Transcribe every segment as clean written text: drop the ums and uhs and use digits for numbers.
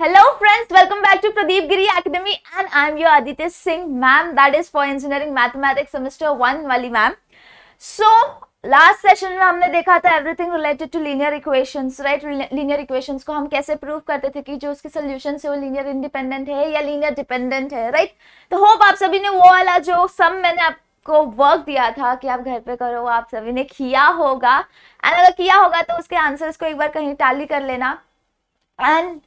Hello friends, welcome back to Pradeep Giri Academy and I am your Aditya Singh ma'am, that is for engineering mathematics semester 1 वाली ma'am. So last session में हमने देखा था everything related to linear equations, right. Linear equations को हम कैसे prove करते थे कि जो उसके सोल्यूशन है वो लीनियर इंडिपेंडेंट है या लीनियर डिपेंडेंट है, राइट. तो होप आप सभी ने वो वाला जो सम मैंने आपको वर्क दिया था कि आप घर पे करो, वो आप सभी ने किया होगा. एंड अगर किया होगा तो उसके आंसर्स को एक बार कहीं टैली कर लेना. And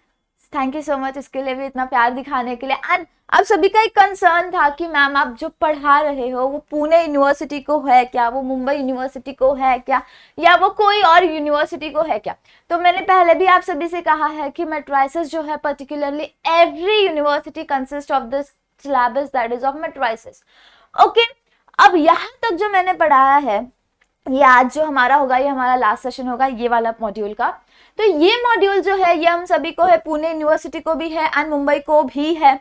thank you so much इसके लिए भी, इतना प्यार दिखाने के लिए. एंड आप सभी का एक कंसर्न था कि मैम आप जो पढ़ा रहे हो वो पुणे यूनिवर्सिटी को है क्या, वो मुंबई यूनिवर्सिटी को है क्या, या वो कोई और यूनिवर्सिटी को है क्या. तो मैंने पहले भी आप सभी से कहा है कि मैट्रिसेस जो है particularly every university consist of the syllabus that is of matrices. Okay, अब यहाँ तक जो मैंने पढ़ाया है ये आज जो हमारा होगा, ये हमारा लास्ट सेशन होगा ये वाला मॉड्यूल का. तो ये मॉड्यूल जो है ये हम सभी को है, पुणे यूनिवर्सिटी को भी है एंड मुंबई को भी है.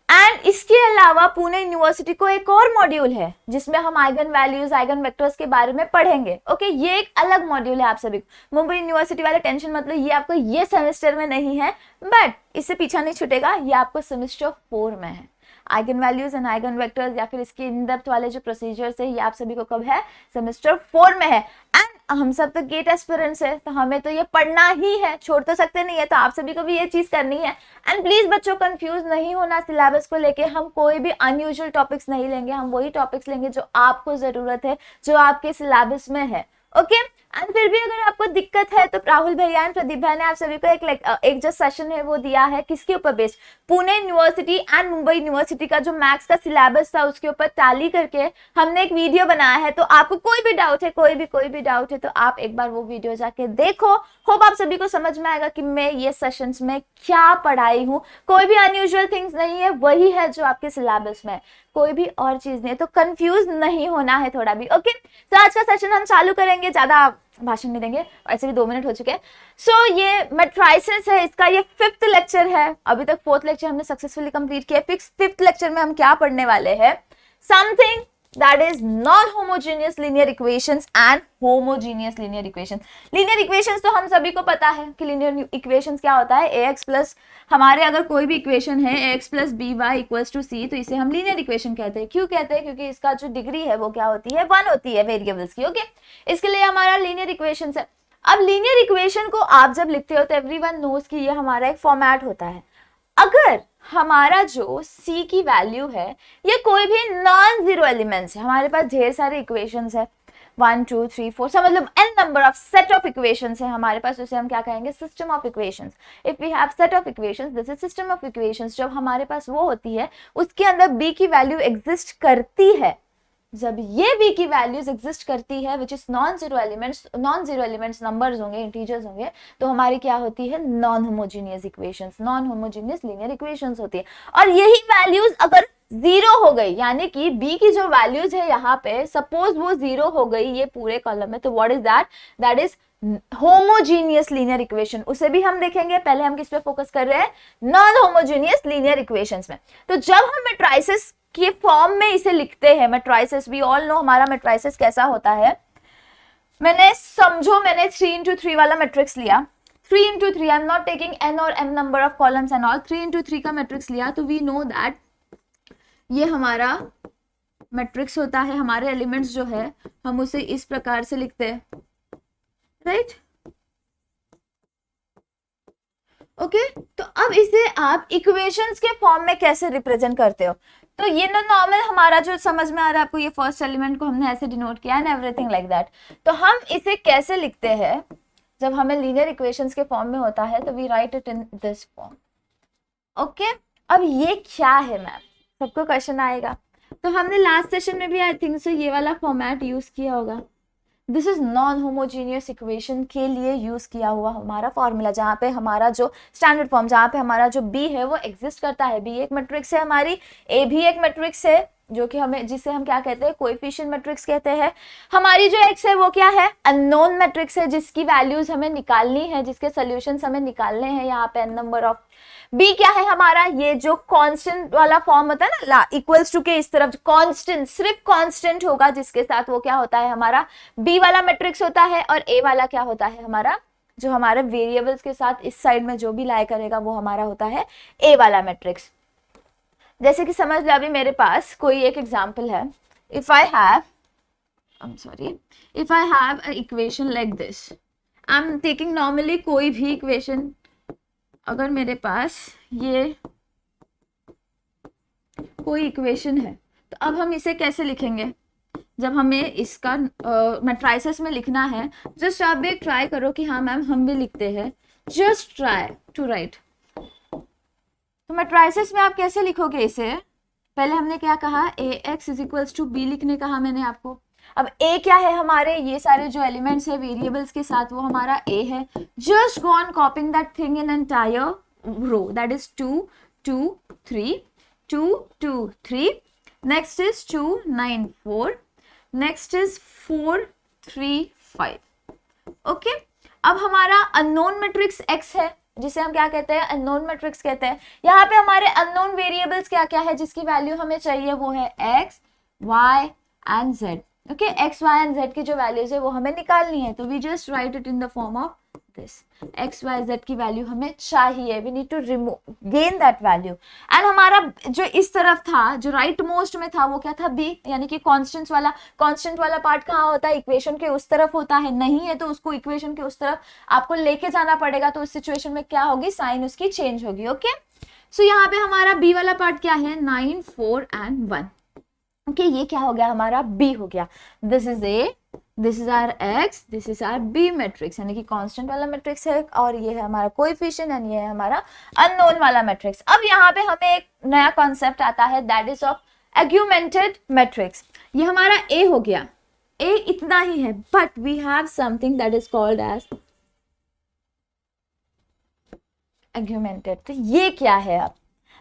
एंड इसके अलावा पुणे यूनिवर्सिटी को एक और मॉड्यूल है जिसमें हम आइगन वैल्यूज, आइगन वेक्टर्स के बारे में पढ़ेंगे. ओके, ये एक अलग मॉड्यूल है आप सभी को. मुंबई यूनिवर्सिटी वाले टेंशन मतलब ये आपको ये सेमेस्टर में नहीं है, बट इससे पीछा नहीं छूटेगा, ये आपको सेमेस्टर 4 में है. Eigen values and eigen vectors या फिर इसके इन डेप्थ वाले जो प्रोसीजर्स है ये आप सभी को कब है, सेमेस्टर 4 में है. एंड हम सब तो गेट एस्पिरेंट्स है तो हमें तो ये पढ़ना ही है, छोड़ तो सकते नहीं है, तो आप सभी को भी ये चीज करनी है. एंड प्लीज बच्चों कंफ्यूज नहीं होना सिलेबस को लेके. हम कोई भी अनयूजुअल टॉपिक्स नहीं लेंगे, हम वही टॉपिक्स लेंगे जो आपको जरूरत है, जो आपके सिलेबस में है. ओके, एंड फिर भी अगर आपको दिक्कत है तो राहुल भैया एंड प्रदीप भाई ने आप सभी को एक जो सेशन है वो दिया है, किसके ऊपर based, Pune university and Mumbai university का जो मैथ्स का सिलेबस था उसके ऊपर टैली करके हमने एक वीडियो बनाया है. तो आपको कोई भी डाउट है, कोई भी डाउट है तो आप एक बार वो वीडियो जाके देखो. होप आप सभी को समझ में आएगा कि मैं ये सेशंस में क्या पढ़ाई हूँ. कोई भी अनयूजुअल थिंग्स नहीं है, वही है जो आपके सिलेबस में, कोई भी और चीज नहीं है. तो कंफ्यूज नहीं होना है थोड़ा भी. ओके, तो आज का सेशन हम चालू करेंगे, ज्यादा भाषण नहीं देंगे, ऐसे भी 2 मिनट हो चुके हैं. सो ये मैट्रिसेस है, इसका ये 5th लेक्चर है. अभी तक 4th लेक्चर हमने सक्सेसफुली कंप्लीट किया. 5th लेक्चर में हम क्या पढ़ने वाले हैं, something that is non-homogeneous linear equations and homogeneous linear equations. linear equations तो हम सभी को पता है कि linear equations क्या होता है. ax प्लस हमारे अगर कोई भी इक्वेशन है ax plus B Y equals to C, तो इसे हम linear equation कहते हैं. क्यों कहते हैं? क्योंकि इसका जो डिग्री है वो क्या होती है, 1 होती है वेरिएबल्स की. ओके, इसके लिए हमारा linear equations है. अब linear equation को आप जब लिखते हो तो एवरीवन नोज कि ये हमारा एक फॉर्मेट होता है. अगर हमारा जो c की वैल्यू है ये कोई भी नॉन जीरो एलिमेंट्स है, हमारे पास ढेर सारे इक्वेशंस है 1 2 3 4, सब मतलब n number of set of equations है हमारे पास, उसे हम क्या कहेंगे, system of equations. If we have set of equations this is system of equations. जब हमारे पास वो होती है उसके अंदर b की वैल्यू एग्जिस्ट करती है, जब ये v की वैल्यूज एग्जिस्ट करती है which is non zero elements numbers होंगे, इंटीजर्स होंगे, तो हमारी क्या होती है, non homogeneous equations, non homogeneous linear equations होती है. और यही वैल्यूज अगर 0 हो गई, यानी कि b की जो वैल्यूज है यहाँ पे सपोज वो 0 हो गई ये पूरे कॉलम में, तो what is that, that is homogeneous linear equation. उसे भी हम देखेंगे. पहले हम किस पे फोकस कर रहे हैं, नॉन होमोजीनियस लीनियर इक्वेशंस में. तो जब हम मैट्रिसेस के फॉर्म में इसे लिखते हैं, मैट्रिसेस वी ऑल नो हमारा मैट्रिसेस कैसा होता है. मैंने 3 into 3 वाला मैट्रिक्स लिया, 3 into 3, I am not taking n और m number of columns and all, 3 into 3 का मैट्रिक्स लिया. तो वी नो दैट ये हमारा मैट्रिक्स होता है. हमारे एलिमेंट्स जो है हम उसे इस प्रकार से लिखते हैं, राइट. ओके, तो अब इसे आप इक्वेशंस के फॉर्म में कैसे रिप्रेजेंट करते हो. तो ये नॉर्मल हमारा जो समझ में आ रहा है आपको, ये फर्स्ट एलिमेंट को हमने ऐसे डिनोट किया एंड एवरीथिंग लाइक दैट. तो हम इसे कैसे लिखते हैं जब हमें लीनियर इक्वेशंस के फॉर्म में होता है, तो we write it in this form. Okay, अब ये क्या है मैम, सबको क्वेश्चन आएगा. तो हमने लास्ट सेशन में भी आई थिंक सो ये वाला फॉर्मेट यूज किया होगा. This is non homogeneous equation के लिए यूज किया हुआ हमारा फॉर्मूला, जहाँ पे हमारा जो स्टैंडर्ड फॉर्म, जहाँ पे हमारा जो b है वो एग्जिस्ट करता है. b एक मैट्रिक्स है हमारी, a भी एक मैट्रिक्स है जो कि हमें, जिसे हम क्या कहते हैं, कोएफिशिएंट मैट्रिक्स कहते हैं. हमारी जो x है वो क्या है, अननोन मैट्रिक्स है जिसकी वैल्यूज हमें निकालनी है, जिसके सॉल्यूशंस हमें निकालने हैं. यहाँ पे n नंबर ऑफ. b क्या है हमारा, ये जो कांस्टेंट वाला फॉर्म होता है ना, इक्वल्स टू के इस तरफ कांस्टेंट, सिर्फ कांस्टेंट होगा जिसके साथ वो क्या होता है हमारा b वाला मैट्रिक्स होता है, और a वाला क्या होता है हमारा जो हमारे वेरिएबल्स के साथ इस साइड में जो भी लाई करेगा वो हमारा होता है ए वाला मैट्रिक्स। जैसे कि समझ लो अभी मेरे पास कोई एक एग्जांपल है, if I have equation like this, I am taking normally कोई भी इक्वेशन, अगर मेरे पास ये कोई इक्वेशन है तो अब हम इसे कैसे लिखेंगे, जब हमें इसका मैट्राइसेस में लिखना है, जस्ट आप भी ट्राई करो कि हाँ मैम हम भी लिखते हैं, जस्ट ट्राई टू राइट। तो मैट्राइसेस में आप कैसे लिखोगे इसे, पहले हमने क्या कहा, A X is equals to B लिखने कहा मैंने आपको। अब ए क्या है, हमारे ये सारे जो एलिमेंट्स है वेरिएबल्स के साथ वो हमारा ए है, just go on copying that thing in entire row, that is 2 2 3 2 2 3, next is 2 9 4, next is 4 3 5। Okay, अब हमारा अननोन मैट्रिक्स x है, जिसे हम क्या कहते हैं, अननोन मैट्रिक्स कहते हैं। यहाँ पे हमारे अननोन वेरिएबल्स क्या क्या है जिसकी वैल्यू हमें चाहिए, वो है x y and z। Okay, x y and z की जो वैल्यूज है वो हमें निकालनी है, तो we just write it in the form of this, x y z की वैल्यू हमें चाहिए, we need to gain that value. And हमारा जो इस तरफ था, जो राइट मोस्ट में था, वो क्या था, b, यानी कि कांस्टेंट वाला पार्ट कहाँ होता है, इक्वेशन के उस तरफ होता है, नहीं है तो उसको इक्वेशन के उस तरफ आपको लेके जाना पड़ेगा, तो उस सिचुएशन में क्या होगी, साइन उसकी चेंज होगी। ओके, सो यहाँ पे हमारा b वाला पार्ट क्या है, 9 4 एंड 1। ओके, ये क्या हो गया, हमारा b हो गया, this is a, this is our x, this is our b matrix, यानी कि कांस्टेंट वाला मैट्रिक्स है, और ये है हमारा कोएफिशिएंट एंड ये है हमारा अननोन वाला मैट्रिक्स। अब यहाँ पे हमें एक नया कॉन्सेप्ट आता है, that is of augmented matrix. ये हमारा a हो गया, a इतना ही है, but we have something that is called as augmented. तो ये क्या है, अब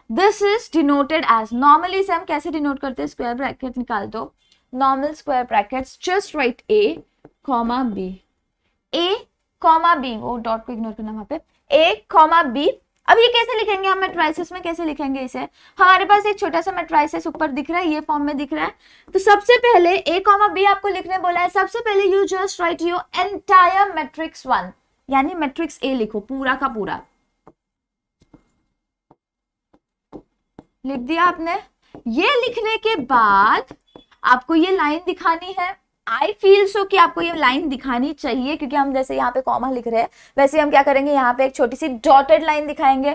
this is denoted as, normally से हम कैसे डिनोट करते हैं, स्क्वायर ब्रैकेट निकाल दो, normal square brackets, just right a comma b, a comma b, वो डॉट को इग्नोर करना वहां पे, a कॉमा b। अब ये कैसे लिखेंगे हम, मैट्राइसेस में कैसे लिखेंगे इसे, हमारे पास एक छोटा सा मैट्राइसेस ऊपर दिख रहा है, ये फॉर्म में दिख रहा है, तो सबसे पहले a कॉमा b आपको लिखने बोला है, सबसे पहले you just right your entire matrix 1, यानी मैट्रिक्स a लिखो पूरा का पूरा, लिख दिया आपने। ये लिखने के बाद आपको ये लाइन दिखानी है, आई फील सो कि आपको ये लाइन दिखानी चाहिए, क्योंकि हम जैसे यहाँ पे कॉमा लिख रहे हैं वैसे हम क्या करेंगे, यहाँ पे एक छोटी सी डॉटेड लाइन दिखाएंगे।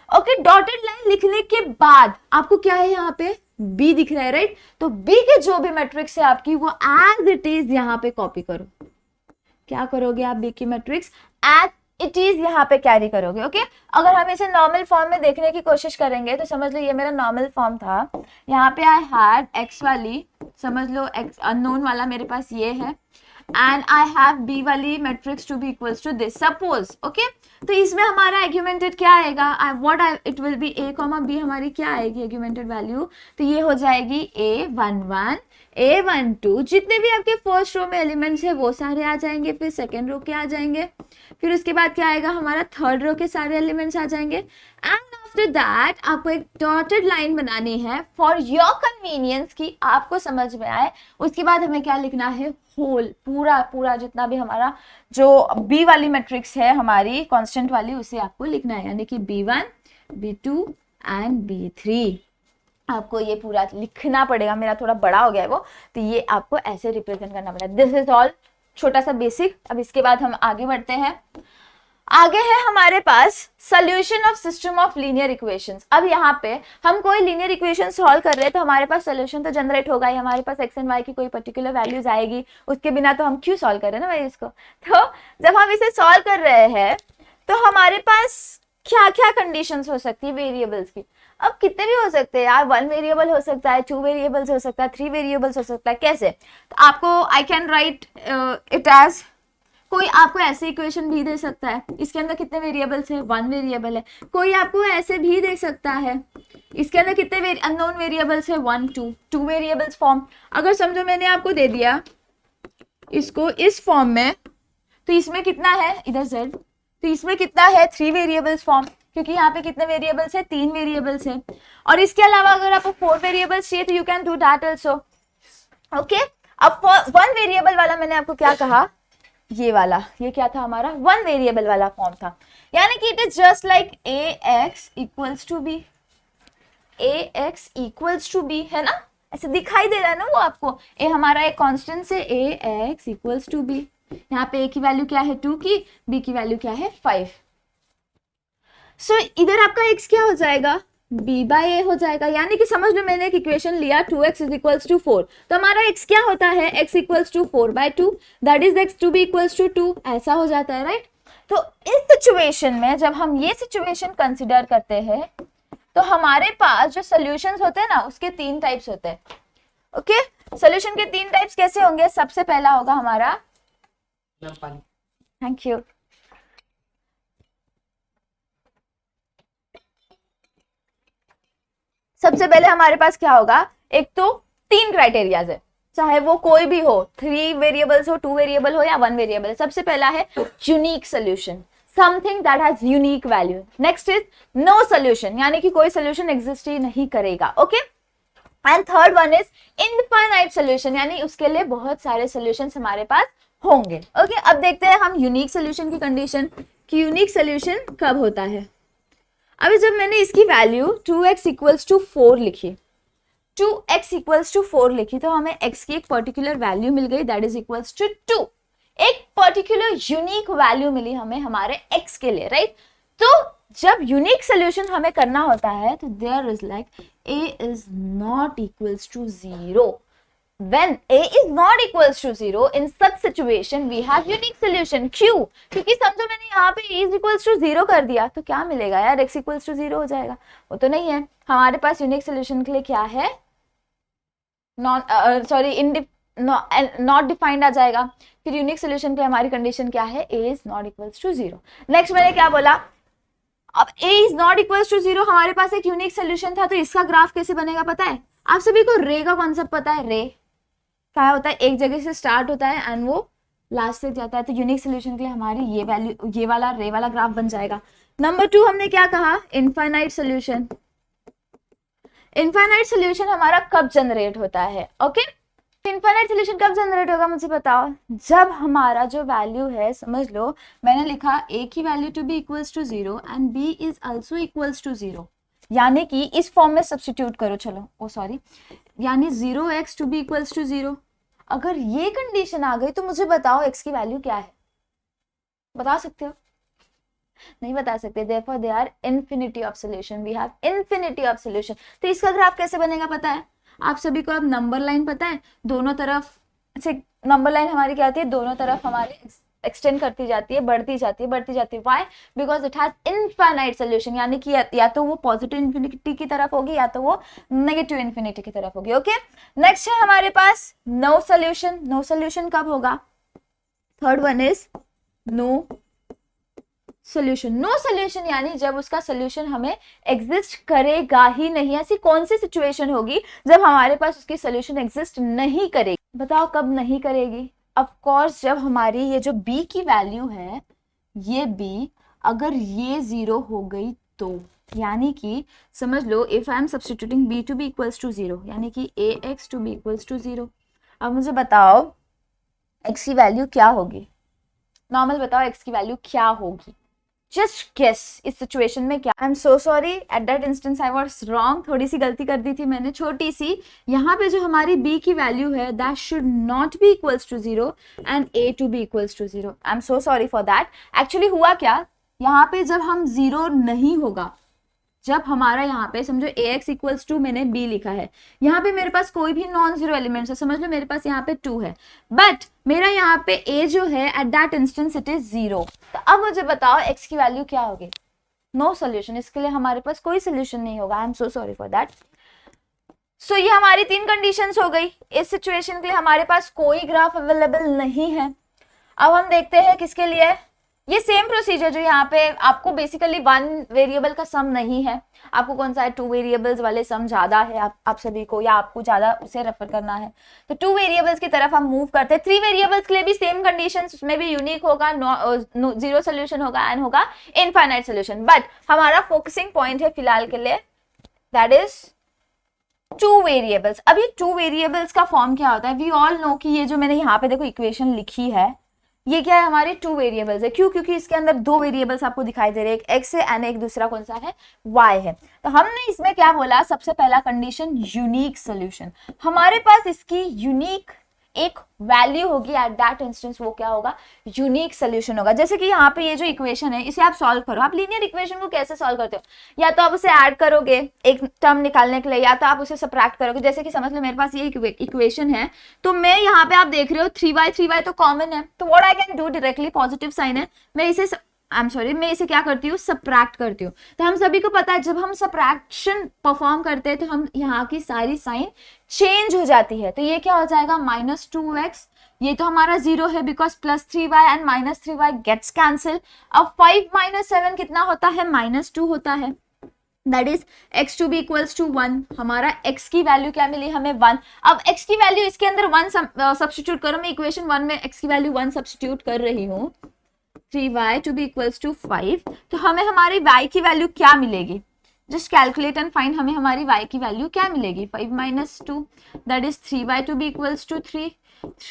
ओके, डॉटेड लाइन लिखने के बाद आपको क्या है, यहाँ पे b दिख रहा है, राइट, तो b के जो भी मैट्रिक्स है आपकी वो एज इट इज यहाँ पे कॉपी करो। क्या करोगे आप, b की मैट्रिक्स एज इट इज यहाँ पे कैरी करोगे। ओके, अगर हम इसे नॉर्मल फॉर्म में देखने की कोशिश करेंगे तो समझ लो ये मेरा नॉर्मल फॉर्म था, यहाँ पे आई हैड x वाली, समझ लो x अननोन वाला मेरे पास ये है, एंड आई हैव b वाली matrix to B equals to this, suppose. Okay, तो इसमें हमारा एग्यूमेंटेड क्या आएगा, it will be a comma b, हमारी क्या आएगी एग्यूमेंटेड वैल्यू, तो ये हो जाएगी a11 a12, जितने भी आपके फर्स्ट रो में एलिमेंट्स है वो सारे आ जाएंगे, फिर सेकेंड रो के आ जाएंगे, फिर उसके बाद क्या आएगा, हमारा थर्ड रो के सारे एलिमेंट्स आ जाएंगे, एंड आफ्टर दैट आपको एक डॉटेड लाइन बनानी है फॉर योर कन्वीनियंस कि आपको समझ में आए। उसके बाद हमें क्या लिखना है, होल पूरा जितना भी हमारा जो b वाली मैट्रिक्स है हमारी कांस्टेंट वाली, उसे आपको लिखना है, यानी कि b1 b2 एंड b3 आपको ये पूरा लिखना पड़ेगा। मेरा थोड़ा बड़ा हो गया है वो, तो ये आपको ऐसे रिप्रेजेंट करना पड़ेगा। दिस इज ऑल, छोटा सा बेसिक। अब इसके बाद हम आगे बढ़ते हैं। आगे है हमारे पास solution of system of linear equations. अब यहाँ पे हम कोई लीनियर इक्वेशन सॉल्व कर रहे हैं तो हमारे पास सोल्यूशन तो जनरेट होगा ही, हमारे पास एक्स एंड वाई की कोई पर्टिकुलर वैल्यूज आएगी, उसके बिना तो हम क्यों सॉल्व कर रहे हैं ना भाई इसको। तो जब हम इसे सॉल्व कर रहे हैं तो हमारे पास क्या क्या कंडीशंस हो सकती है वेरिएबल्स की। अब कितने भी हो सकते हैं यार, 1 वेरिएबल हो सकता है, 2 वेरिएबल्स हो सकता है, 3 वेरिएबल्स हो सकता है। कैसे, तो आपको I can write it as, कोई आपको ऐसे इक्वेशन भी दे सकता है, इसके अंदर कितने वेरिएबल्स है, 1 वेरिएबल है। कोई आपको ऐसे भी दे सकता है, इसके अंदर कितने अननोन वेरिएबल्स है, 1 2 वेरिएबल्स फॉर्म। अगर समझो मैंने आपको दे दिया इसको इस फॉर्म में, तो इसमें कितना है इधर z, तो इसमें कितना है 3 वेरिएबल्स फॉर्म, क्योंकि यहाँ पे कितने वेरिएबल्स है, 3 वेरिएबल्स है। और इसके अलावा अगर आपको 4 वेरिएबल्स चाहिए तो you can do that also. Okay, अब 1 वेरिएबल वाला मैंने आपको क्या कहा, ये वाला, ये क्या था हमारा, वन वेरिएबल वाला फॉर्म था, यानी कि it is just like ax equals to B, ax equals to B, है ना, ऐसे दिखाई दे रहा है ना वो आपको, ए हमारा एक कांस्टेंट से ax इक्वल्स टू बी, यहाँ पे a की वैल्यू क्या है 2 की, b की वैल्यू क्या है 5। सो इधर आपका x क्या हो जाएगा, b बाय a हो जाएगा, यानी कि समझ लो मैंने एक इक्वेशन लिया 2x इज इक्वल्स टू 4, तो हमारा x क्या होता है, x equals to 4/2, that is x to B equals to 2, ऐसा हो जाता है, राइट। तो इस सिचुएशन में जब हम ये सिचुएशन कंसिडर करते हैं तो हमारे पास जो सॉल्यूशंस होते हैं ना उसके 3 टाइप्स होते हैं। ओके, सॉल्यूशन के 3 टाइप्स कैसे होंगे, सबसे पहला होगा हमारा, थैंक यू, सबसे पहले हमारे पास क्या होगा, एक तो 3 क्राइटेरियाज है, चाहे वो कोई भी हो, 3 वेरिएबल्स हो, 2 वेरिएबल हो या 1 वेरिएबल। सबसे पहला है unique solution, something that has unique value. Next is no solution, यानी कि कोई सोल्यूशन एग्जिस्ट ही नहीं करेगा। Okay, and third one is infinite solution, यानी उसके लिए बहुत सारे सोल्यूशंस हमारे पास होंगे। ओके, अब देखते हैं हम यूनिक सोल्यूशन की कंडीशन कि यूनिक सोल्यूशन कब होता है। अभी जब मैंने इसकी वैल्यू 2x इक्वल्स टू 4 लिखी, 2x इक्वल्स टू 4 लिखी, तो हमें x की एक पर्टिकुलर वैल्यू मिल गई, दैट इज इक्वल्स टू 2, एक पर्टिकुलर यूनिक वैल्यू मिली हमें हमारे x के लिए, राइट। तो जब यूनिक सोल्यूशन हमें करना होता है तो there is like a is not equals to 0, when a is not equals to 0, in such situation we have unique solution। क्यों, क्योंकि समझो मैंने यहाँ पे a is equals to 0 कर दिया तो क्या मिलेगा यार, x equals to 0 हो जाएगा, वो तो नहीं है। हमारे पास यूनिक सोल्यूशन के लिए क्या है, नॉट डिफाइंड आ जाएगा। फिर यूनिक सोल्यूशन पे हमारी कंडीशन क्या है, a is not equals to 0। Next मैंने क्या बोला, अब a is not equals to 0, हमारे पास एक यूनिक सोल्यूशन था, तो इसका ग्राफ कैसे बनेगा पता है आप सभी को, रे का कॉन्सेप्ट पता है, रे क्या होता है, एक जगह से स्टार्ट होता है एंड वो लास्ट तक जाता है, तो यूनिक सोल्यूशन के लिए हमारी ये वैल्यू, ये वाला रे वाला ग्राफ बन जाएगा। नंबर 2 हमने क्या कहा, इनफाइनाइट सोल्यूशन। इनफाइनाइट सोल्यूशन हमारा कब जनरेट होता है, ओके, इनफाइनाइट सोल्यूशन कब जनरेट होगा मुझे बताओ, जब हमारा जो वैल्यू है, समझ लो मैंने लिखा a की value to B equals to 0 and b is also equals to 0, यानी कि इस फॉर्म में सब्स्टिट्यूट करो, चलो ओ सॉरी, यानी 0x to be equals to 0। अगर ये कंडीशन आ गई तो मुझे बताओ x की वैल्यू क्या है, बता सकते हो, नहीं बता सकते, therefore they are infinity of solution, we have infinity of solution। तो इसका ग्राफ कैसे बनेगा पता है आप सभी को, अब नंबर लाइन पता है, दोनों तरफ से नंबर लाइन हमारी क्या होती है, दोनों तरफ हमारे एक्सटेंड करती जाती है, बढ़ती जाती है, बढ़ती जाती है। Why, because it has infinite solution, यानी कि या तो वो पॉजिटिव इन्फिनिटी की तरफ होगी या तो वो नेगेटिव इन्फिनिटी की तरफ होगी। ओके, नेक्स्ट है हमारे पास नो सोल्यूशन। नो सोल्यूशन कब होगा, third one is no solution. No solution यानी जब उसका सोल्यूशन हमें एग्जिस्ट करेगा ही नहीं। ऐसी कौन सी सिचुएशन होगी जब हमारे पास उसकी सोल्यूशन एग्जिस्ट नहीं करेगी, बताओ कब नहीं करेगी। ऑफ कोर्स जब हमारी ये जो b की वैल्यू है, ये b अगर ये 0 हो गई तो, यानी कि समझ लो if I am substituting b to B equals to 0, यानी कि ax to B equals to 0। अब मुझे बताओ x की वैल्यू क्या होगी, नॉर्मल बताओ x की वैल्यू क्या होगी, जस्ट गेस इस सिचुएशन में क्या। आई am so sorry, eight that instance I was wrong, थोड़ी सी गलती कर दी थी मैंने, छोटी सी। यहाँ पे जो हमारी b की वैल्यू है that should not be equals to 0 and a to B equals to 0। I am so sorry for that. Actually हुआ क्या, यहाँ पे जब हम 0 नहीं होगा, जब हमारा यहाँ पे समझो ax इक्वल्स टू मैंने b लिखा है, यहाँ पे मेरे पास कोई भी नॉन जीरो एलिमेंट्स है, समझ लो मेरे पास यहाँ पे 2 है, बट मेरा यहाँ पे a जो है eight that instance it is 0। तो अब मुझे बताओ x की वैल्यू क्या होगी, नो सोल्यूशन, इसके लिए हमारे पास कोई सोल्यूशन नहीं होगा। I am so sorry for that. So ये हमारी 3 कंडीशंस हो गई। इस सिचुएशन के लिए हमारे पास कोई ग्राफ अवेलेबल नहीं है। अब हम देखते हैं किसके लिए, ये सेम प्रोसीजर जो यहाँ पे आपको बेसिकली 1 वेरिएबल का सम नहीं है, आपको कौन सा है 2 वेरिएबल्स वाले सम ज्यादा है आप सभी को, या आपको ज्यादा उसे रेफर करना है, तो 2 वेरिएबल्स की तरफ हम मूव करते हैं। 3 वेरिएबल्स के लिए भी सेम कंडीशंस, उसमें भी यूनिक होगा, जीरो सोल्यूशन होगा एंड होगा इनफाइनाइट सोल्यूशन। बट हमारा फोकसिंग पॉइंट है फिलहाल के लिए, दैट इज 2 वेरिएबल्स। अब ये 2 वेरिएबल्स का फॉर्म क्या होता है, वी ऑल नो कि ये जो मैंने यहाँ पे देखो इक्वेशन लिखी है, ये क्या है, हमारे 2 वेरिएबल्स है। क्यों? क्योंकि इसके अंदर 2 वेरिएबल्स आपको दिखाई दे रहे हैं, एक x है एंड एक दूसरा कौन सा है, y है। तो हमने इसमें क्या बोला, सबसे पहला कंडीशन यूनिक सोल्यूशन। हमारे पास इसकी यूनिक एक वैल्यू होगी एट दैट इंस्टेंस, वो क्या होगा, यूनिक सोल्यूशन होगा। जैसे कि यहाँ पे ये जो इक्वेशन है इसे आप सॉल्व करो। आप लीनियर इक्वेशन को कैसे सॉल्व करते हो, या तो आप उसे ऐड करोगे एक टर्म निकालने के लिए, या तो आप उसे सबट्रैक्ट करोगे। जैसे कि समझ लो मेरे पास ये इक्वेशन है, तो मैं यहाँ पे आप देख रहे हो 3y तो कॉमन है, तो what I can do, directly positive sign है, मैं इसे मैं इसे क्या करती हूँ, सबट्रैक्ट करती हूँ। तो हम सभी को पता है जब हम सबट्रैक्शन परफॉर्म करते हैं तो हम यहाँ की सारी साइन चेंज हो जाती है। तो ये क्या हो जाएगा, -2x, ये तो हमारा 0 है because +3y and -3y gets cancel. अब 5 - 7 कितना होता है, -2 होता है। That is x to B equals to 1। हमारा x की वैल्यू क्या मिली हमें, 1। अब x की वैल्यू इसके अंदर 1 सब्स्टिट्यूट करो। मैं इक्वेशन 1 में x की वैल्यू 1 सब्स्टिट्यूट कर रही हूँ, 3y to B equals to 5। तो हमें हमारी y की वैल्यू क्या मिलेगी, जस्ट कैलकुलेट एंड फाइंड, हमें हमारी y की वैल्यू क्या मिलेगी, 5 - 2 that is 3y to B equals to 3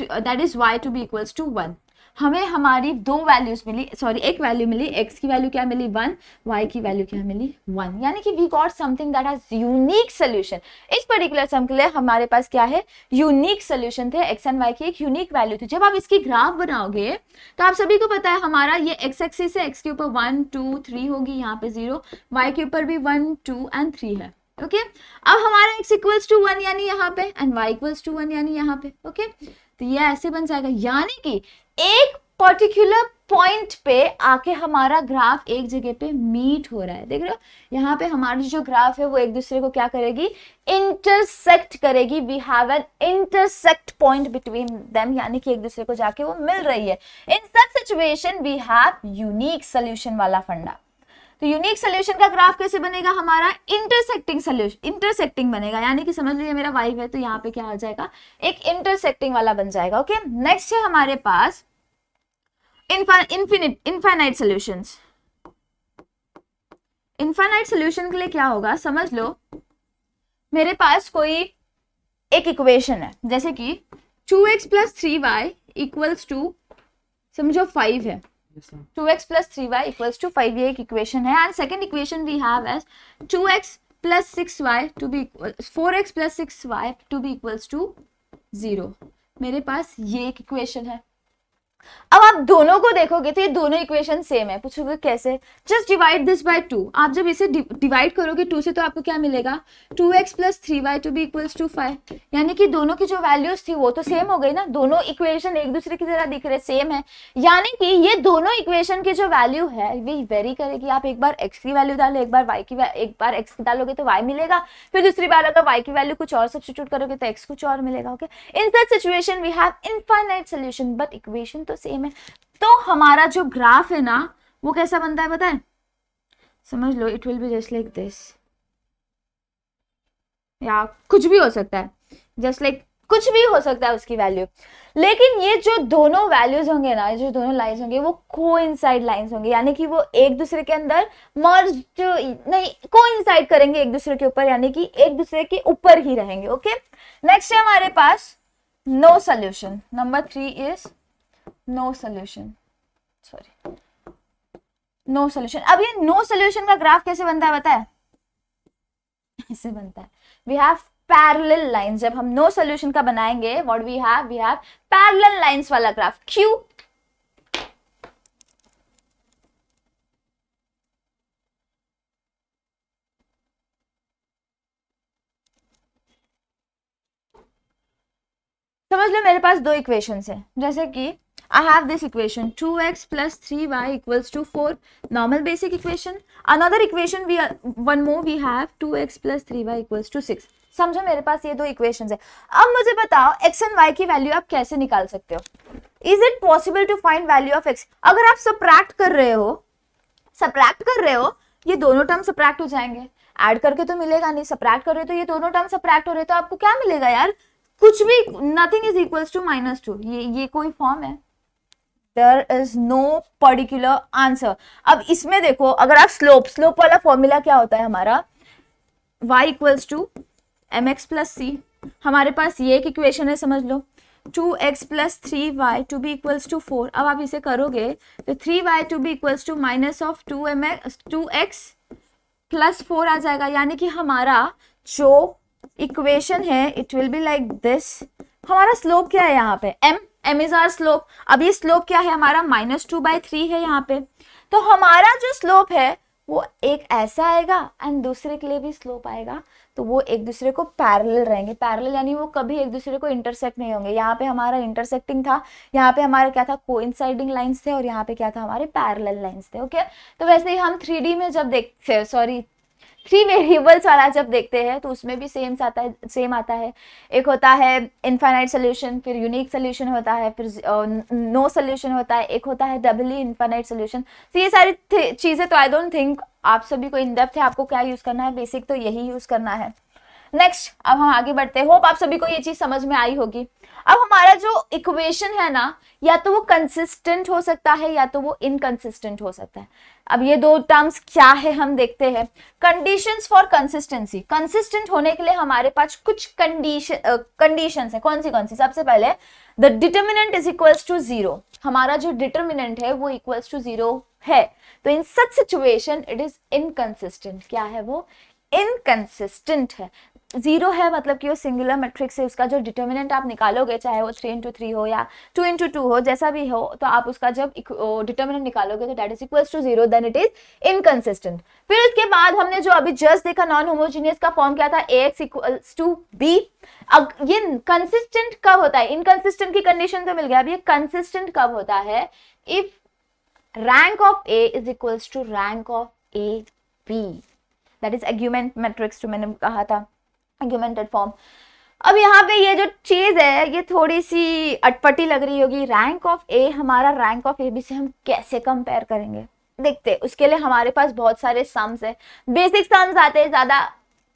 that is y to B equals to 1। हमें हमारी 2 वैल्यूज मिली, सॉरी एक वैल्यू मिली, x की वैल्यू क्या मिली 1, y की वैल्यू क्या मिली 1, यानी कि we got something that has unique solution. इस पर्टिकुलर सम के लिए हमारे पास क्या है, यूनिक सोल्यूशन थे, x एंड y की एक यूनिक वैल्यू थी। जब आप इसकी ग्राफ बनाओगे तो आप सभी को पता है हमारा ये x एक्सिस है, x के ऊपर 1 2 3 होगी, यहाँ पे 0, y के ऊपर भी 1 2 एंड 3 है। ओके अब हमारा x इक्वल्स टू 1 यानी यहाँ पे, एंड y इक्वल्स टू 1 यानी यहाँ पे। ओके तो ये ऐसे बन जाएगा, यानी कि एक पर्टिकुलर पॉइंट पे आके हमारा ग्राफ एक जगह पे मीट हो रहा है। देख रहे हो यहाँ पे हमारी जो ग्राफ है वो एक दूसरे को क्या करेगी, इंटरसेक्ट करेगी। We have an intersect point between them, यानी कि एक दूसरे को जाके वो मिल रही है। In such situation we have unique solution वाला फंडा। तो यूनिक सोल्यूशन का ग्राफ कैसे बनेगा, हमारा इंटरसेक्टिंग सोल्यूशन, इंटरसेक्टिंग बनेगा, यानी कि समझ लीजिए मेरा y है तो यहाँ पे क्या आ जाएगा, एक इंटरसेक्टिंग वाला बन जाएगा। ओके नेक्स्ट है हमारे पास इनफाइनाइट सॉल्यूशंस। इनफाइनाइट सॉल्यूशन के लिए क्या होगा, समझ लो मेरे पास कोई एक इक्वेशन है, जैसे कि 2x + 3y इक्वल्स टू, समझो 5 है, 2x + 3y इक्वल्स टू 5, ये एक इक्वेशन है। And second equation we have as 2x + 6y to be 4x + 6y to B equals to 0। मेरे पास ये एक इक्वेशन है। अब आप दोनों को देखोगे तो ये दोनों इक्वेशन सेम है। पूछोगे कैसे, जस्ट डिवाइड दिस बाय 2। आप जब इसे डिवाइड करोगे 2 से तो आपको क्या मिलेगा, 2x + 3y to B equals to 5, यानी कि दोनों की जो वैल्यूज थी वो तो सेम हो गई ना, दोनों इक्वेशन एक दूसरे की तरह दिख रहे, सेम है, यानी कि ये दोनों इक्वेशन की जो वैल्यू है वे वेरी करेगी। आप एक बार x की वैल्यू डालो, एक बार x की डालोगे तो y मिलेगा, फिर दूसरी बार अगर y की वैल्यू कुछ और सब्स्टिट्यूट करोगे तो x कुछ और मिलेगा। Okay in such situation we have infinite solution but equation तो सेम है। तो हमारा जो ग्राफ है ना वो कैसा बनता है पता है, समझ लो it will be just like this, या कुछ भी हो सकता है, जस्ट लाइक कुछ भी हो सकता है उसकी वैल्यू। लेकिन ये जो दोनों वैल्यूज होंगे ना, जो दोनों लाइंस होंगे वो कोइंसाइड लाइंस होंगे, यानी कि वो एक दूसरे के अंदर मर्ज नहीं, कोइंसाइड करेंगे एक दूसरे के ऊपर, यानी कि एक दूसरे के ऊपर ही रहेंगे। ओके नेक्स्ट है हमारे पास no solution. Number 3 is no solution, sorry no solution. अब ये नो सोल्यूशन का ग्राफ कैसे बनता है पता है, ऐसे बनता है, वी हैव पैरेलल लाइंस। जब हम नो सोल्यूशन का बनाएंगे what we have parallel lines वाला ग्राफ। क्यों, समझ लो मेरे पास दो इक्वेशंस हैं, जैसे कि I have this equation 2x + 3y equals to 4, normal basic equation. Another equation one more we have 2x + 3y equals to 6. समझो मेरे पास ये दो इक्वेशंस है। अब मुझे बताओ x एंड y की वैल्यू आप कैसे निकाल सकते हो, is it possible to find value of x। अगर आप सब्ट्रैक्ट कर रहे हो ये दोनों टर्म सब्ट्रैक्ट हो जाएंगे, ऐड करके तो मिलेगा नहीं, सब्ट्रैक्ट कर रहे हो तो ये दोनों टर्म सब्ट्रैक्ट हो रहे तो आपको क्या मिलेगा यार, कुछ भी, नथिंग इज इक्वल्स टू -2। ये कोई फॉर्म है, there is no particular answer. अब इसमें देखो अगर आप स्लोप वाला फॉर्मूला क्या होता है हमारा, y equals to mx + c। हमारे पास ये एक इक्वेशन है समझ लो, 2x plus 3y to B equals to 4। अब आप इसे करोगे तो 3y to B equals to minus of 2x plus 4 आ जाएगा, यानी कि हमारा जो इक्वेशन है it will be like this. हमारा स्लोप क्या है यहाँ पे, m इज आवर स्लोप। अब ये स्लोप क्या है हमारा, -2/3 है यहाँ पे। तो हमारा जो स्लोप है वो एक ऐसा आएगा एंड दूसरे के लिए भी स्लोप आएगा, तो वो एक दूसरे को पैरेलल रहेंगे। पैरेलल यानी वो कभी एक दूसरे को इंटरसेक्ट नहीं होंगे। यहाँ पे हमारा इंटरसेक्टिंग था, यहाँ पे हमारा क्या था, कोइंसाइडिंग लाइंस थे, और यहाँ पे क्या था, हमारे पैरेलल लाइंस थे। ओके, तो वैसे ही हम 3D में जब देखते, सॉरी 3 वेरिएबल्स वाला जब देखते हैं तो उसमें भी सेम आता है। एक होता है इनफाइनाइट सोल्यूशन, फिर यूनिक सोल्यूशन होता है, फिर नो सोल्यूशन होता है, एक होता है डबली इनफाइनाइट सोल्यूशन। तो ये सारी चीजें तो आई डोंट थिंक आप सभी को इन डेप्थ है, आपको क्या यूज करना है, बेसिक तो यही यूज करना है। नेक्स्ट, अब हम आगे बढ़ते हैं। होप आप सभी को ये चीज समझ में आई होगी। अब हमारा जो इक्वेशन है ना, या तो वो कंसिस्टेंट हो सकता है या तो वो इनकंसिस्टेंट हो सकता है। अब ये दो टर्म्स क्या है हम देखते हैं। कंडीशंस फॉर कंसिस्टेंसी, कंसिस्टेंट होने के लिए हमारे पास कुछ कंडीशंस है। कौन सी? सबसे पहले the determinant is equals to 0। हमारा जो डिटर्मिनेंट है वो इक्वल्स टू 0 है, तो in such situation it is inconsistent. क्या है वो, इनकंसिस्टेंट है। 0 है मतलब कि वो सिंगुलर मैट्रिक्स है, उसका जो डिटर्मिनेंट आप निकालोगे, चाहे वो 3x3 हो या 2x2 हो, जैसा भी हो, तो आप उसका जब डिटर्मिनेंट निकालोगे तो that is equals to 0, then it is inconsistent. फिर उसके बाद हमने जो अभी जस्ट देखा नॉन होमोजीनियस का फॉर्म क्या था, ax इक्वल्स टू b। अब ये कंसिस्टेंट कब होता है, इनकंसिस्टेंट की कंडीशन तो मिल गया। अब ये कंसिस्टेंट कब होता है, if rank of a is equals to rank of a b, that is argument matrix, जो मैंने कहा था आर्गुमेंटेड फॉर्म। अब यहाँ पे ये जो चीज है ये थोड़ी सी अटपटी लग रही होगी। रैंक ऑफ ए, हमारा रैंक ऑफ ए बी से हम कैसे कंपेयर करेंगे, देखते। उसके लिए हमारे पास बहुत सारे सम्स है। बेसिक सम्स आते हैं, ज्यादा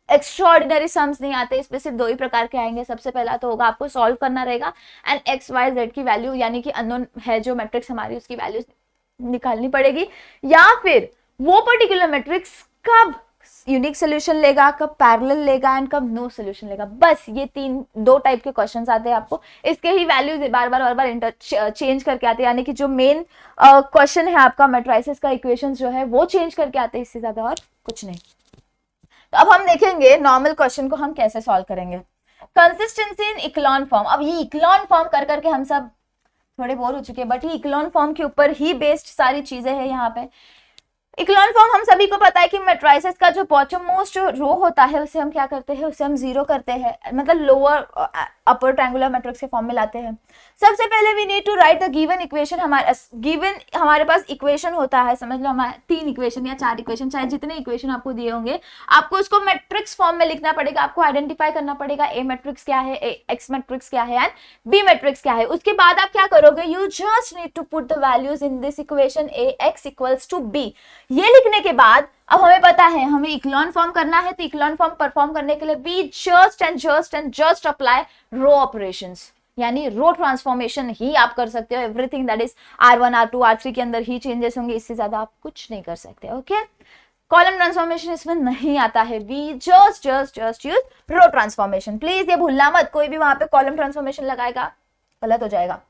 एक्स्ट्राऑर्डिनरी सम्स नहीं आते। इसमें सिर्फ 2 ही प्रकार के आएंगे। सबसे पहला तो होगा आपको सॉल्व करना रहेगा एंड एक्स वाई जेड की वैल्यू, यानी कि अननोन है जो मैट्रिक्स हमारी, उसकी वैल्यू निकालनी पड़ेगी, या फिर वो पर्टिकुलर मैट्रिक्स कब यूनिक सोल्यूशन लेगा, कब पैरेलल लेगा एंड कब नो सोल्यूशन लेगा। बस ये 2 टाइप के क्वेश्चंस आते हैं आपको। इसके ही वैल्यूज बार बार चेंज करके आते हैं, यानी कि जो मेन क्वेश्चन है आपका मैट्रिसेस का इक्वेशन जो है वो चेंज करके आते हैं, इससे ज्यादा और कुछ नहीं। तो अब हम देखेंगे नॉर्मल क्वेश्चन को हम कैसे सॉल्व करेंगे। Consistency in echelon form. अब ये इक्लॉन फॉर्म कर करके हम सब थोड़े बोर हो चुके हैं, बट ये इक्लॉन फॉर्म के ऊपर ही बेस्ड सारी चीजें हैं यहाँ पे। इक्लॉन फॉर्म हम सभी को पता है कि मैट्रिसेस का जो बॉटम मोस्ट रो होता है उसे हम क्या करते हैं, उसे हम 0 करते हैं, मतलब लोअर अपर ट्रायंगुलर मैट्रिक्स के फॉर्म में लाते हैं। सबसे पहले we need to write the given equation. हमारे पास इक्वेशन होता है, समझ लो हमारे 3 इक्वेशन या 4 इक्वेशन, चाहे जितने इक्वेशन आपको दिए होंगे, आपको उसको मैट्रिक्स फॉर्म में लिखना पड़ेगा। आपको आइडेंटिफाई करना पड़ेगा ए मैट्रिक्स क्या है, एक्स मैट्रिक्स क्या है एंड बी मैट्रिक्स क्या है। उसके बाद आप क्या करोगे, you just need to put the values in this equation A X equals to B. ये लिखने के बाद अब हमें पता है हमें इक्लॉन फॉर्म करना है, तो इक्लॉन फॉर्म परफॉर्म करने के लिए we just apply row operations, यानी रो ट्रांसफॉर्मेशन ही आप कर सकते हो। Everything that is R1 R2 R3 के अंदर ही चेंजेस होंगे, इससे ज्यादा आप कुछ नहीं कर सकते। ओके, कॉलम ट्रांसफॉर्मेशन इसमें नहीं आता है। We just use row transformation. Please ये भूलना मत, कोई भी वहां पे कॉलम ट्रांसफॉर्मेशन लगाएगा गलत हो जाएगा।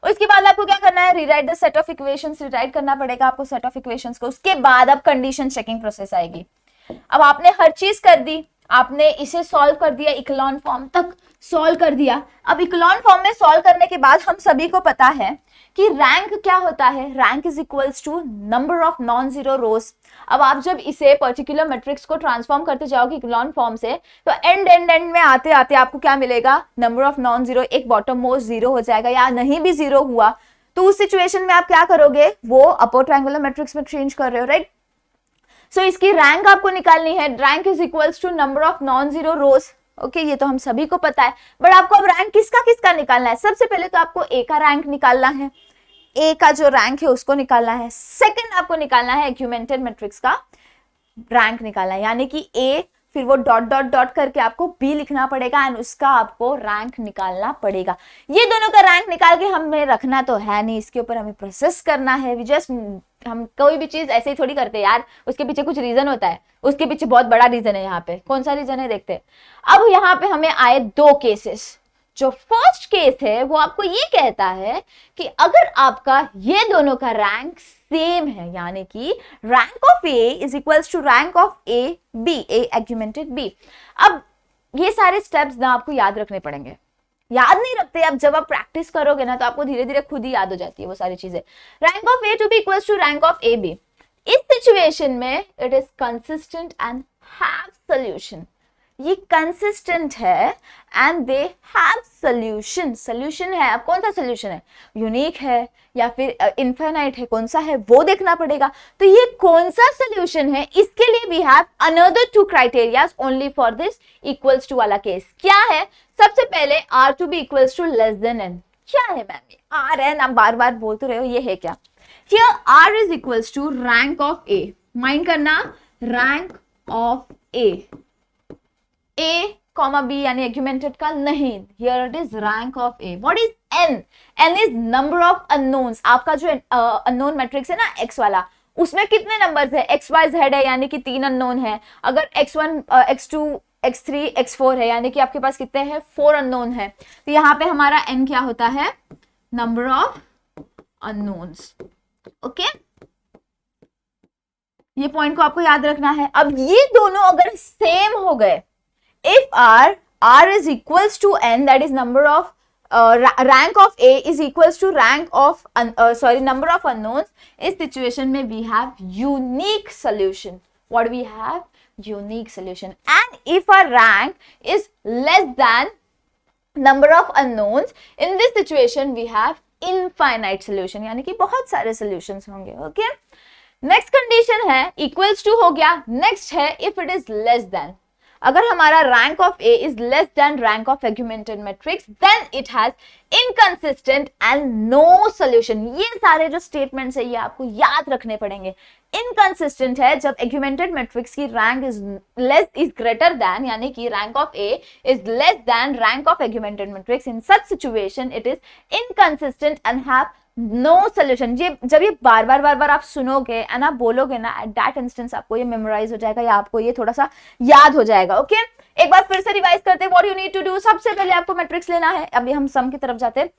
उसके बाद आपको क्या करना है, rewrite the set of equations, rewrite करना पड़ेगा आपको सेट ऑफ इक्वेशंस को। उसके बाद अब कंडीशन चेकिंग प्रोसेस आएगी। अब आपने हर चीज कर दी, आपने इसे सॉल्व कर दिया, इक्लॉन फॉर्म तक सॉल्व कर दिया। अब इक्लॉन फॉर्म में सॉल्व करने के बाद हम सभी को पता है कि रैंक क्या होता है, rank is equals to number of non zero rows. अब आप जब इसे पर्टिकुलर मैट्रिक्स को ट्रांसफॉर्म करते जाओगे इक्लॉन फॉर्म से, तो एंड में आते आते आपको क्या मिलेगा, नंबर ऑफ नॉन जीरो, एक बॉटम मोस्ट 0 हो जाएगा, या नहीं भी 0 हुआ तो उस सिचुएशन में आप क्या करोगे, वो अपर ट्रायंगुलर मैट्रिक्स में चेंज कर रहे हो, राइट। सो इसकी रैंक आपको निकालनी है। Rank is equals to number of non zero rows. Okay, ये तो हम सभी को पता है, बट आपको अब रैंक किसका निकालना है। सबसे पहले तो आपको ए का रैंक निकालना है, ए का जो रैंक है उसको निकालना है। सेकंड आपको निकालना है आर्गुमेंटेड मैट्रिक्स का रैंक निकालना है, यानी कि ए फिर वो डॉट करके आपको बी लिखना पड़ेगा एंड उसका आपको रैंक निकालना पड़ेगा। ये दोनों का रैंक निकाल के हमें रखना तो है नहीं, इसके ऊपर हमें प्रोसेस करना है। हम कोई भी चीज ऐसे ही थोड़ी करते यार, उसके पीछे कुछ रीजन होता है, उसके पीछे बहुत बड़ा रीजन है। यहाँ पे कौन सा रीजन है देखते हैं। अब यहाँ पे हमें आए 2 केसेस, जो फर्स्ट केस है वो आपको ये कहता है कि अगर आपका ये दोनों का रैंक सेम है, यानी कि rank of A is equals to rank of A B, A augmented B. अब ये सारे स्टेप्स ना आपको याद रखने पड़ेंगे, याद नहीं रखते अब जब आप प्रैक्टिस करोगे ना तो आपको धीरे धीरे खुद ही याद हो जाती है वो सारी चीजें। Rank of A to B equals to rank of A B, इस सिचुएशन में it is consistent and have solution. ये कंसिस्टेंट है and they have solution. Solution है, अब कौन सा सॉल्यूशन है, यूनिक है या फिर इनफाइनाइट है, कौन सा है वो देखना पड़ेगा। तो ये कौन सा सॉल्यूशन है, इसके लिए we have another 2 criterias only for this equals to वाला केस। क्या है, सबसे पहले R to B equals to less than N. क्या है मैम ये आर एन, आप बार बार बोलते रहे हो, ये है क्या। Here R is equals to rank of A, mind करना rank of A, A comma B यानी एग्यूमेंटेड का नहीं, here it is rank of A. What is N, N is number of unknowns. आपका जो अननोन मैट्रिक्स है ना x वाला, उसमें कितने नंबर्स है, एक्स वाई जेड है यानी कि 3 अननोन है। अगर x1 x2 x3 x4 है यानी कि आपके पास कितने हैं, 4 अननोन है। तो यहाँ पे हमारा n क्या होता है, नंबर ऑफ अननोन्स। ओके, ये पॉइंट को आपको याद रखना है। अब ये दोनों अगर सेम हो गए, if r is equals to n, that is number of rank of a is equals to rank of number of unknowns, इस situation में we have unique solution. What we have, unique solution. And if our rank is less than number of unknowns, in this situation we have infinite solution, यानी कि बहुत सारे solutions होंगे। okay, next condition है equals to हो गया, next है if it is less than। अगर हमारा rank of A is less than rank of augmented matrix, then it has inconsistent and no solution. ये सारे जो स्टेटमेंट्स है ये आपको याद रखने पड़ेंगे। इनकंसिस्टेंट है जब एग्यूमेंटेड मैट्रिक्स की रैंक इज ग्रेटर देन, यानी कि rank of A is less than rank of augmented matrix. In such situation it is inconsistent and have no solution. ये जब ये बार बार आप सुनोगे एंड आप बोलोगे ना, एट दैट इंस्टेंस आपको ये मेमोराइज हो जाएगा या आपको ये थोड़ा सा याद हो जाएगा। ओके, एक बार फिर से रिवाइज करते हैं what you need to do. सबसे पहले आपको मैट्रिक्स लेना है। अभी हम सम की तरफ जाते हैं,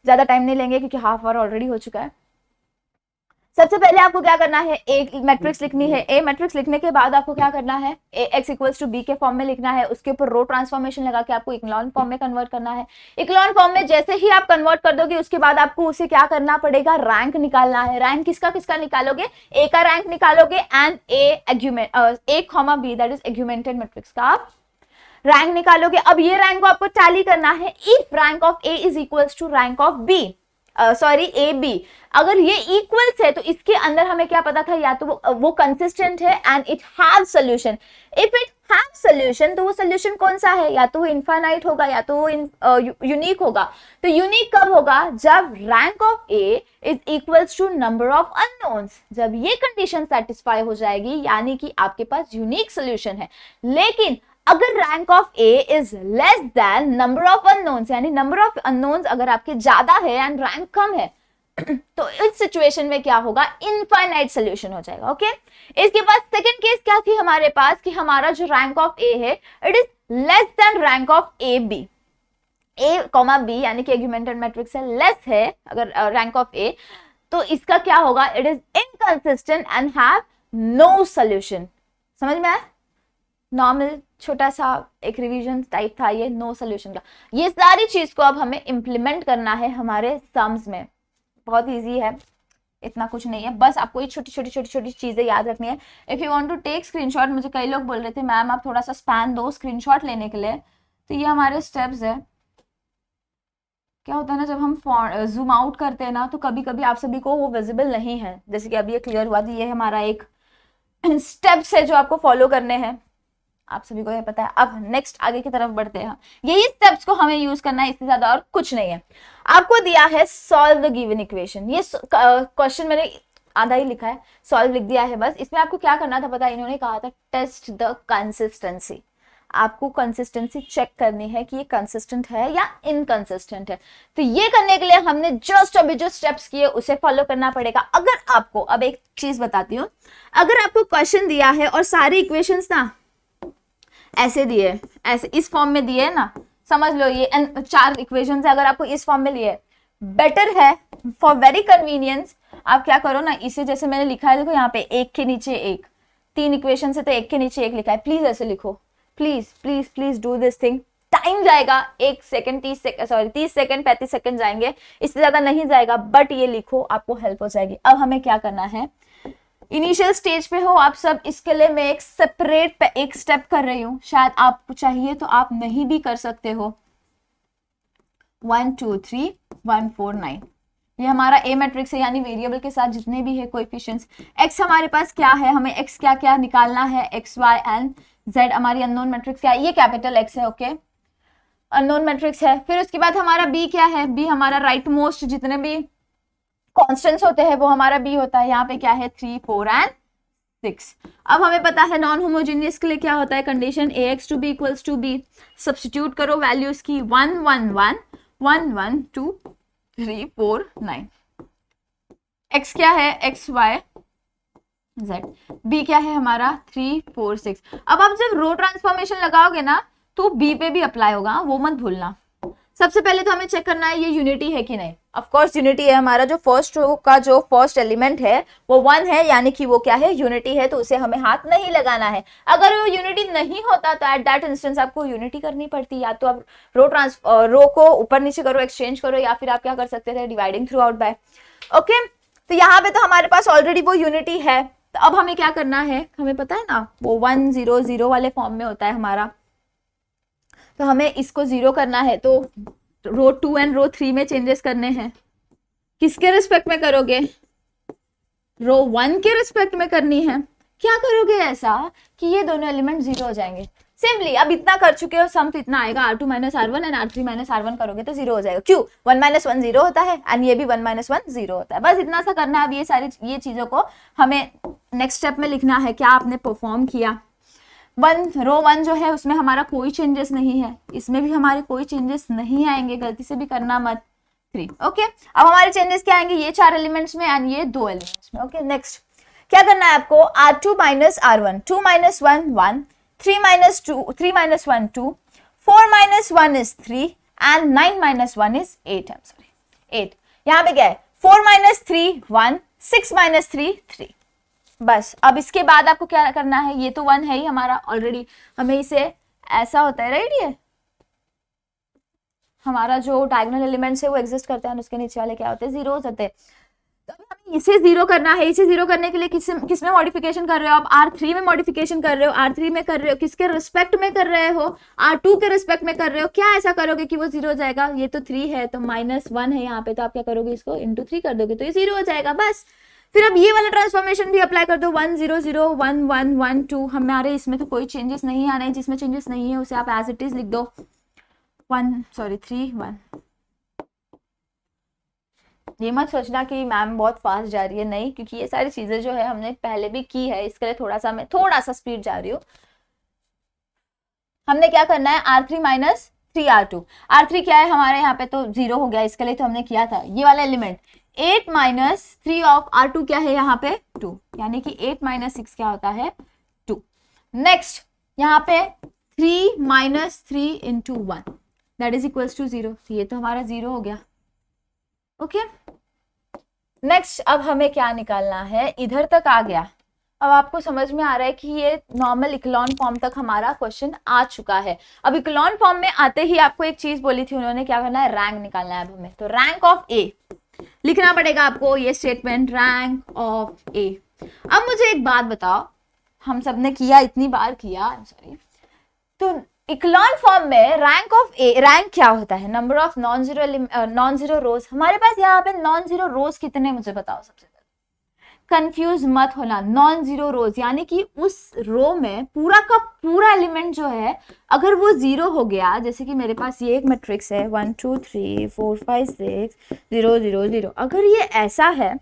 ज्यादा टाइम नहीं लेंगे क्योंकि हाफ आवर ऑलरेडी हो चुका है। सबसे पहले आपको क्या करना है, एक मैट्रिक्स लिखनी है। ए मैट्रिक्स लिखने के बाद आपको क्या करना है, ए एक्स इक्वल्स टू बी के फॉर्म में लिखना है। उसके ऊपर रो ट्रांसफॉर्मेशन लगा के आपको इक्लॉन फॉर्म में कन्वर्ट करना है। इक्लॉन फॉर्म में जैसे ही आप कन्वर्ट कर दोगे उसके बाद आपको उसे क्या करना पड़ेगा, रैंक निकालना है। रैंक किसका किसका निकालोगे, ए का रैंक निकालोगे and A comma B that is augmented matrix का आप रैंक निकालोगे। अब ये रैंक को आपको टैली करना है। If rank of A is equals to rank of B, A B, अगर ये इक्वल्स है तो इसके अंदर हमें क्या पता था, या तो वो कंसिस्टेंट है and it have solution. If it have solution तो वो सॉल्यूशन कौन सा है, या तो वो इनफाइनाइट होगा या तो वो यूनिक होगा। तो यूनिक कब होगा, जब rank of A is equals to number of unknowns. जब ये कंडीशन सेटिस्फाई हो जाएगी यानी कि आपके पास यूनिक सॉल्यूशन है। लेकिन अगर rank of A is less then number of unknowns, यानी नंबर ऑफ अननोन्स अगर आपके ज्यादा है एंड रैंक कम है तो इस सिचुएशन में क्या होगा, इनफाइनाइट सॉल्यूशन हो जाएगा। ओके, इसके बाद सेकंड केस क्या थी हमारे पास कि हमारा जो रैंक ऑफ ए है it is less than rank of A B. A comma B यानी कि एग्यूमेंटेड मैट्रिक्स से लेस है अगर रैंक ऑफ ए, तो इसका क्या होगा, it is inconsistent and have no solution. समझ में आया, नॉर्मल छोटा सा एक रिवीजन टाइप था ये, नो सॉल्यूशन का। ये सारी चीज को अब हमें इंप्लीमेंट करना है हमारे सम्स में। बहुत इजी है, इतना कुछ नहीं है, बस आपको ये छोटी छोटी चीजें याद रखनी है। If you want to take screenshot, मुझे कई लोग बोल रहे थे मैम आप थोड़ा सा स्पैन दो स्क्रीनशॉट लेने के लिए, तो ये हमारे स्टेप्स है। क्या होता है ना, जब हम जूम आउट करते हैं ना तो कभी कभी आप सभी को वो विजिबल नहीं है, जैसे कि अभी ये क्लियर हुआ। ये हमारा एक स्टेप्स है जो आपको फॉलो करने हैं, आप सभी को ये पता है। अब नेक्स्ट आगे की तरफ बढ़ते हैं। यही स्टेप्स को हमें यूज करना है, इससे ज्यादा और कुछ नहीं है। आपको दिया है सॉल्व द गिवन इक्वेशन। ये क्वेश्चन मैंने आधा ही लिखा है, सॉल्व लिख दिया है बस। इसमें आपको क्या करना था पता है, इन्होंने कहा था टेस्ट द कंसिस्टेंसी। आपको कंसिस्टेंसी चेक करनी है कि ये कंसिस्टेंट है या इनकंसिस्टेंट है। तो ये करने के लिए हमने जस्ट अभी जो स्टेप्स किए उसे फॉलो करना पड़ेगा। अगर आपको, अब एक चीज बताती हूँ, अगर आपको क्वेश्चन दिया है और सारी इक्वेशंस ना ऐसे दिए, ऐसे इस फॉर्म में दिए ना, समझ लो ये 4 इक्वेशन है, अगर आपको इस फॉर्म में लिए बेटर है फॉर वेरी कन्वीनियंस। आप क्या करो ना, इसे जैसे मैंने लिखा है, देखो यहाँ पे एक के नीचे एक, 3 इक्वेशन है तो एक के नीचे एक लिखा है, प्लीज ऐसे लिखो, please please please do this thing. Time जाएगा 1 second 30 second, sorry 30 second 35 second जाएंगे, इससे ज्यादा नहीं जाएगा, बट ये लिखो, आपको हेल्प हो जाएगी। अब हमें क्या करना है, इनिशियल स्टेज पे हो आप सब, इसके लिए मैं एक सेपरेट एक स्टेप कर रही हूँ, शायद आपको चाहिए तो आप नहीं भी कर सकते हो। 1 2 3 1 4 9 ये हमारा ए मैट्रिक्स है, यानी वेरिएबल के साथ जितने भी है कोएफिशिएंट्स। एक्स हमारे पास क्या है, हमें एक्स क्या क्या निकालना है, एक्स वाई एंड जेड। हमारी अननोन मैट्रिक्स क्या है, ये कैपिटल एक्स है, ओके अननोन मैट्रिक्स है। फिर उसके बाद हमारा बी क्या है, बी हमारा राइट मोस्ट जितने भी कॉन्स्टेंट्स होते हैं वो हमारा बी होता है। यहाँ पे क्या है 3 4 एंड 6। अब हमें पता है नॉन होमोजेनियस के लिए क्या होता है condition, ax to B equals to B. Substitute करो वैल्यूज की 1 1 1 1 1 2 3 4 9। x क्या है, x y z। b क्या है हमारा 3 4 6। अब आप जब रो ट्रांसफॉर्मेशन लगाओगे ना तो b पे भी अप्लाई होगा, वो मत भूलना। सबसे पहले तो हमें चेक करना है ये यूनिटी है कि नहीं। ऑफ कोर्स यूनिटी है, हमारा जो फर्स्ट रो का जो फर्स्ट एलिमेंट है वो 1 है, यानी कि वो क्या है, यूनिटी है, तो उसे हमें हाथ नहीं लगाना है। अगर वो यूनिटी नहीं होता तो एट दैट इंस्टेंस आपको यूनिटी करनी पड़ती, या तो आप रो को ऊपर नीचे करो, एक्सचेंज करो, या फिर आप क्या कर सकते थे, dividing through out by. Okay, तो यहाँ पे तो हमारे पास ऑलरेडी वो यूनिटी है, तो अब हमें क्या करना है, हमें पता है ना वो 1 0 0 वाले फॉर्म में होता है हमारा, तो हमें इसको 0 करना है, तो रो 2 एंड रो 3 में चेंजेस करने हैं। किसके रिस्पेक्ट में करोगे, रो 1 के रिस्पेक्ट में करनी है। क्या करोगे ऐसा कि ये दोनों एलिमेंट 0 हो जाएंगे सिंपली। अब इतना कर चुके हो, सम तो इतना आएगा, r2 - r1 and r3 - r1 करोगे तो 0 हो जाएगा। क्यों, 1 - 1 0 होता है एंड ये भी 1 - 1 0 होता है। बस इतना सा करना है। अब ये सारी ये चीजों को हमें नेक्स्ट स्टेप में लिखना है, क्या आपने परफॉर्म किया। रो 1 जो है उसमें हमारा कोई चेंजेस नहीं है, इसमें भी हमारे कोई चेंजेस नहीं आएंगे, गलती से भी करना मत। 3 ओके। अब हमारे चेंजेस क्या आएंगे, ये 4 एलिमेंट्स में एंड ये 2 एलिमेंट्स में। ओके, नेक्स्ट क्या करना है आपको, r2 - r1, 2 - 1 1, 3 - 2 3 - 1 2, 4 - 1 is 3 and 9 - 1 is 8। I'm sorry 8। यहाँ पे क्या है, 4 - 3 1, 6 - 3 3। बस अब इसके बाद आपको क्या करना है, ये तो 1 है ही हमारा ऑलरेडी, हमें इसे ऐसा होता है राइट, ये हमारा जो डायगोनल एलिमेंट्स है वो एग्जिस्ट करते हैं, उसके नीचे वाले क्या होते हैं, 0 होते हैं। तो अभी हमें इसे 0 करना है। इसे 0 करने के लिए किसमें मॉडिफिकेशन कर रहे हो आप, R3 में मॉडिफिकेशन कर रहे हो। R3 में कर रहे हो, किसके रिस्पेक्ट में कर रहे हो, R2 के रिस्पेक्ट में कर रहे हो। क्या ऐसा करोगे कि वो 0 हो जाएगा, ये तो 3 है तो -1 है यहाँ पे, तो आप क्या करोगे, इसको इंटू 3 कर दोगे तो ये 0 हो जाएगा बस। फिर अब ये वाला ट्रांसफॉर्मेशन भी अप्लाई कर दो, 1 0 0 1 1 1 2। हमारे इसमें तो कोई चेंजेस नहीं आने, जिसमें चेंजेस नहीं है उसे आप एज इट इज लिख दो, 3 1। ये मत सोचना कि मैम बहुत फास्ट जा रही है, नहीं, क्योंकि ये सारी चीजें जो है हमने पहले भी की है, इसके लिए मैं थोड़ा सा स्पीड जा रही हूँ। हमने क्या करना है, R3 - 3 R2। R3 क्या है हमारे यहाँ पे तो 0 हो गया, इसके लिए तो हमने किया था ये वाला एलिमेंट। 8 - 3 ऑफ R2 क्या है यहाँ पे 2, यानी कि 8 - 6 क्या होता है 2। नेक्स्ट यहाँ पे 3 - 3 into 1 that is equals to 0, ये तो हमारा 0 हो गया। ओके, नेक्स्ट अब हमें क्या निकालना है, इधर तक आ गया। अब आपको समझ में आ रहा है कि ये नॉर्मल इक्लॉन फॉर्म तक हमारा क्वेश्चन आ चुका है। अब इक्लॉन फॉर्म में आते ही आपको एक चीज बोली थी उन्होंने, क्या करना है, रैंक निकालना है अब हमें। तो रैंक ऑफ ए लिखना पड़ेगा आपको, ये स्टेटमेंट रैंक ऑफ ए। अब मुझे एक बात बताओ, हम सब ने किया, इतनी बार किया, सॉरी, तो इक्लॉन फॉर्म में रैंक ऑफ ए, रैंक क्या होता है, नंबर ऑफ नॉन जीरो रोज। हमारे पास यहाँ पे नॉन जीरो रोज कितने, मुझे बताओ सबसे पहले, कंफ्यूज मत होना। नॉन जीरो रोज यानी कि उस रो में पूरा का पूरा एलिमेंट जो है अगर वो 0 हो गया, जैसे कि मेरे पास ये एक मैट्रिक्स है 1 2 3 4 5 6 0 0 0, अगर ये ऐसा है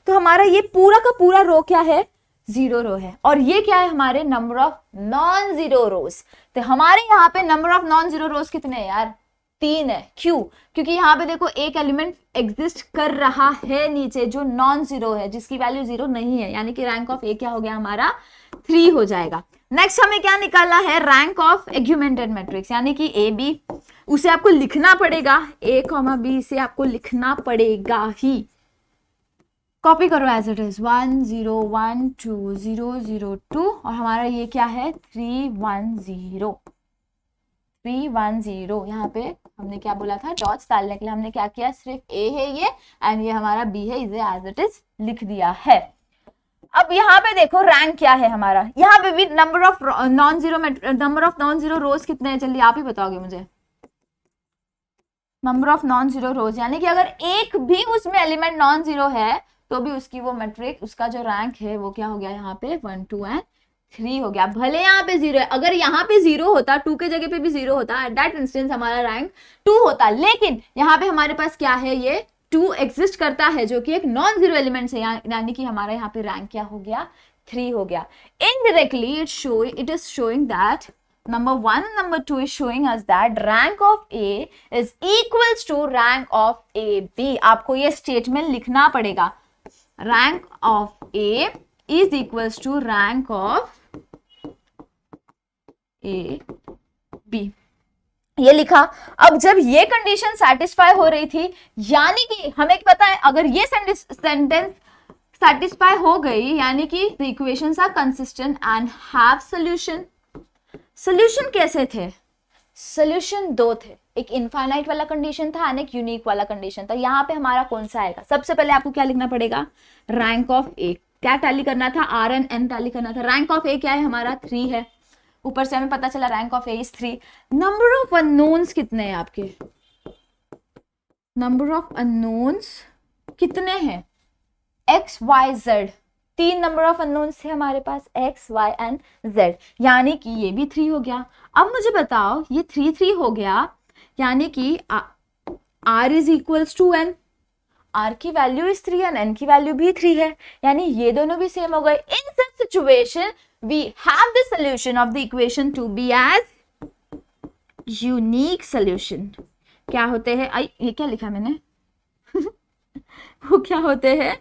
तो हमारा ये पूरा का पूरा रो क्या है, 0 रो है। और ये क्या है, हमारे नंबर ऑफ नॉन जीरो रोज। तो हमारे यहाँ पे number of non zero rows कितने हैं यार, 3 है। क्यों, क्योंकि यहाँ पे देखो एक एलिमेंट एग्जिस्ट कर रहा है नीचे जो नॉन जीरो है, जिसकी वैल्यू 0 नहीं है, यानी कि रैंक ऑफ ए क्या हो गया हमारा 3 हो जाएगा। नेक्स्ट हमें क्या निकालना है, रैंक ऑफ एग्यूमेंटेड मैट्रिक्स, यानी कि ए बी। उसे आपको लिखना पड़ेगा, A, B इसे आपको लिखना पड़ेगा ही। कॉपी करो एज इट इज, 1 0 1 2 0 0 2 और हमारा ये क्या है 3 1 0 3 1 0। यहाँ पे हमने क्या बोला था, डॉट्स डालने के लिए हमने क्या किया, सिर्फ ए है ये एंड ये हमारा बी है, इसे एज इट इज लिख दिया है। अब यहाँ पे देखो रैंक क्या है हमारा, यहाँ पे भी number of non zero rows कितने हैं, चलिए आप ही बताओगे मुझे। नंबर ऑफ नॉन जीरो रोज यानी कि अगर एक भी उसमें एलिमेंट नॉन जीरो है तो भी उसकी वो मैट्रिक्स, उसका जो रैंक है वो क्या हो गया, यहाँ पे 1 2 एंड 3 हो गया। भले यहाँ पे 0 है, अगर यहाँ पे 0 होता, 2 के जगह पे भी 0 होता, एट दैट इंस्टेंस हमारा रैंक 2 होता, लेकिन यहाँ पे हमारे पास क्या है, ये 2 एग्जिस्ट करता है जो कि एक नॉन जीरो एलिमेंट है, यानी कि हमारा यहाँ पे रैंक क्या हो गया, 3 हो गया। Indirectly it is showing that number 1 and number 2 is showing us that rank of A is equals to rank of AB। आपको ये स्टेटमेंट लिखना पड़ेगा, rank of A is equals to rank of AB, ये लिखा। अब जब ये condition satisfy हो रही थी, यानी कि हमें पता है अगर ये सेंटेंस सेटिस्फाई हो गई, यानी कि the equations are consistent and have solution। Solution कैसे थे, सोल्यूशन 2 थे, एक इनफाइनाइट वाला कंडीशन था एंड एक यूनिक वाला कंडीशन था। यहाँ पे हमारा कौन सा आएगा, सबसे पहले आपको क्या लिखना पड़ेगा, रैंक ऑफ ए, क्या टैली करना था, आर एन एन टैली करना था। रैंक ऑफ ए क्या है हमारा 3 है, ऊपर से हमें पता चला rank of A is 3। Number of unknowns कितने हैं आपके, नंबर ऑफ अननोन्स कितने हैं, x y z, 3 number of unknowns थे हमारे पास, एक्स वाई एंड जेड, यानी कि ये भी 3 हो गया। अब मुझे बताओ ये 3 3 हो गया, यानी कि r is equals to n, r की वैल्यू इज 3 एंड एन की वैल्यू भी 3 है, यानी ये दोनों भी सेम हो गए। In such situation we have the solution of the equation to be as unique solution. क्या होते हैं, ये क्या लिखा मैंने वो क्या होते हैं,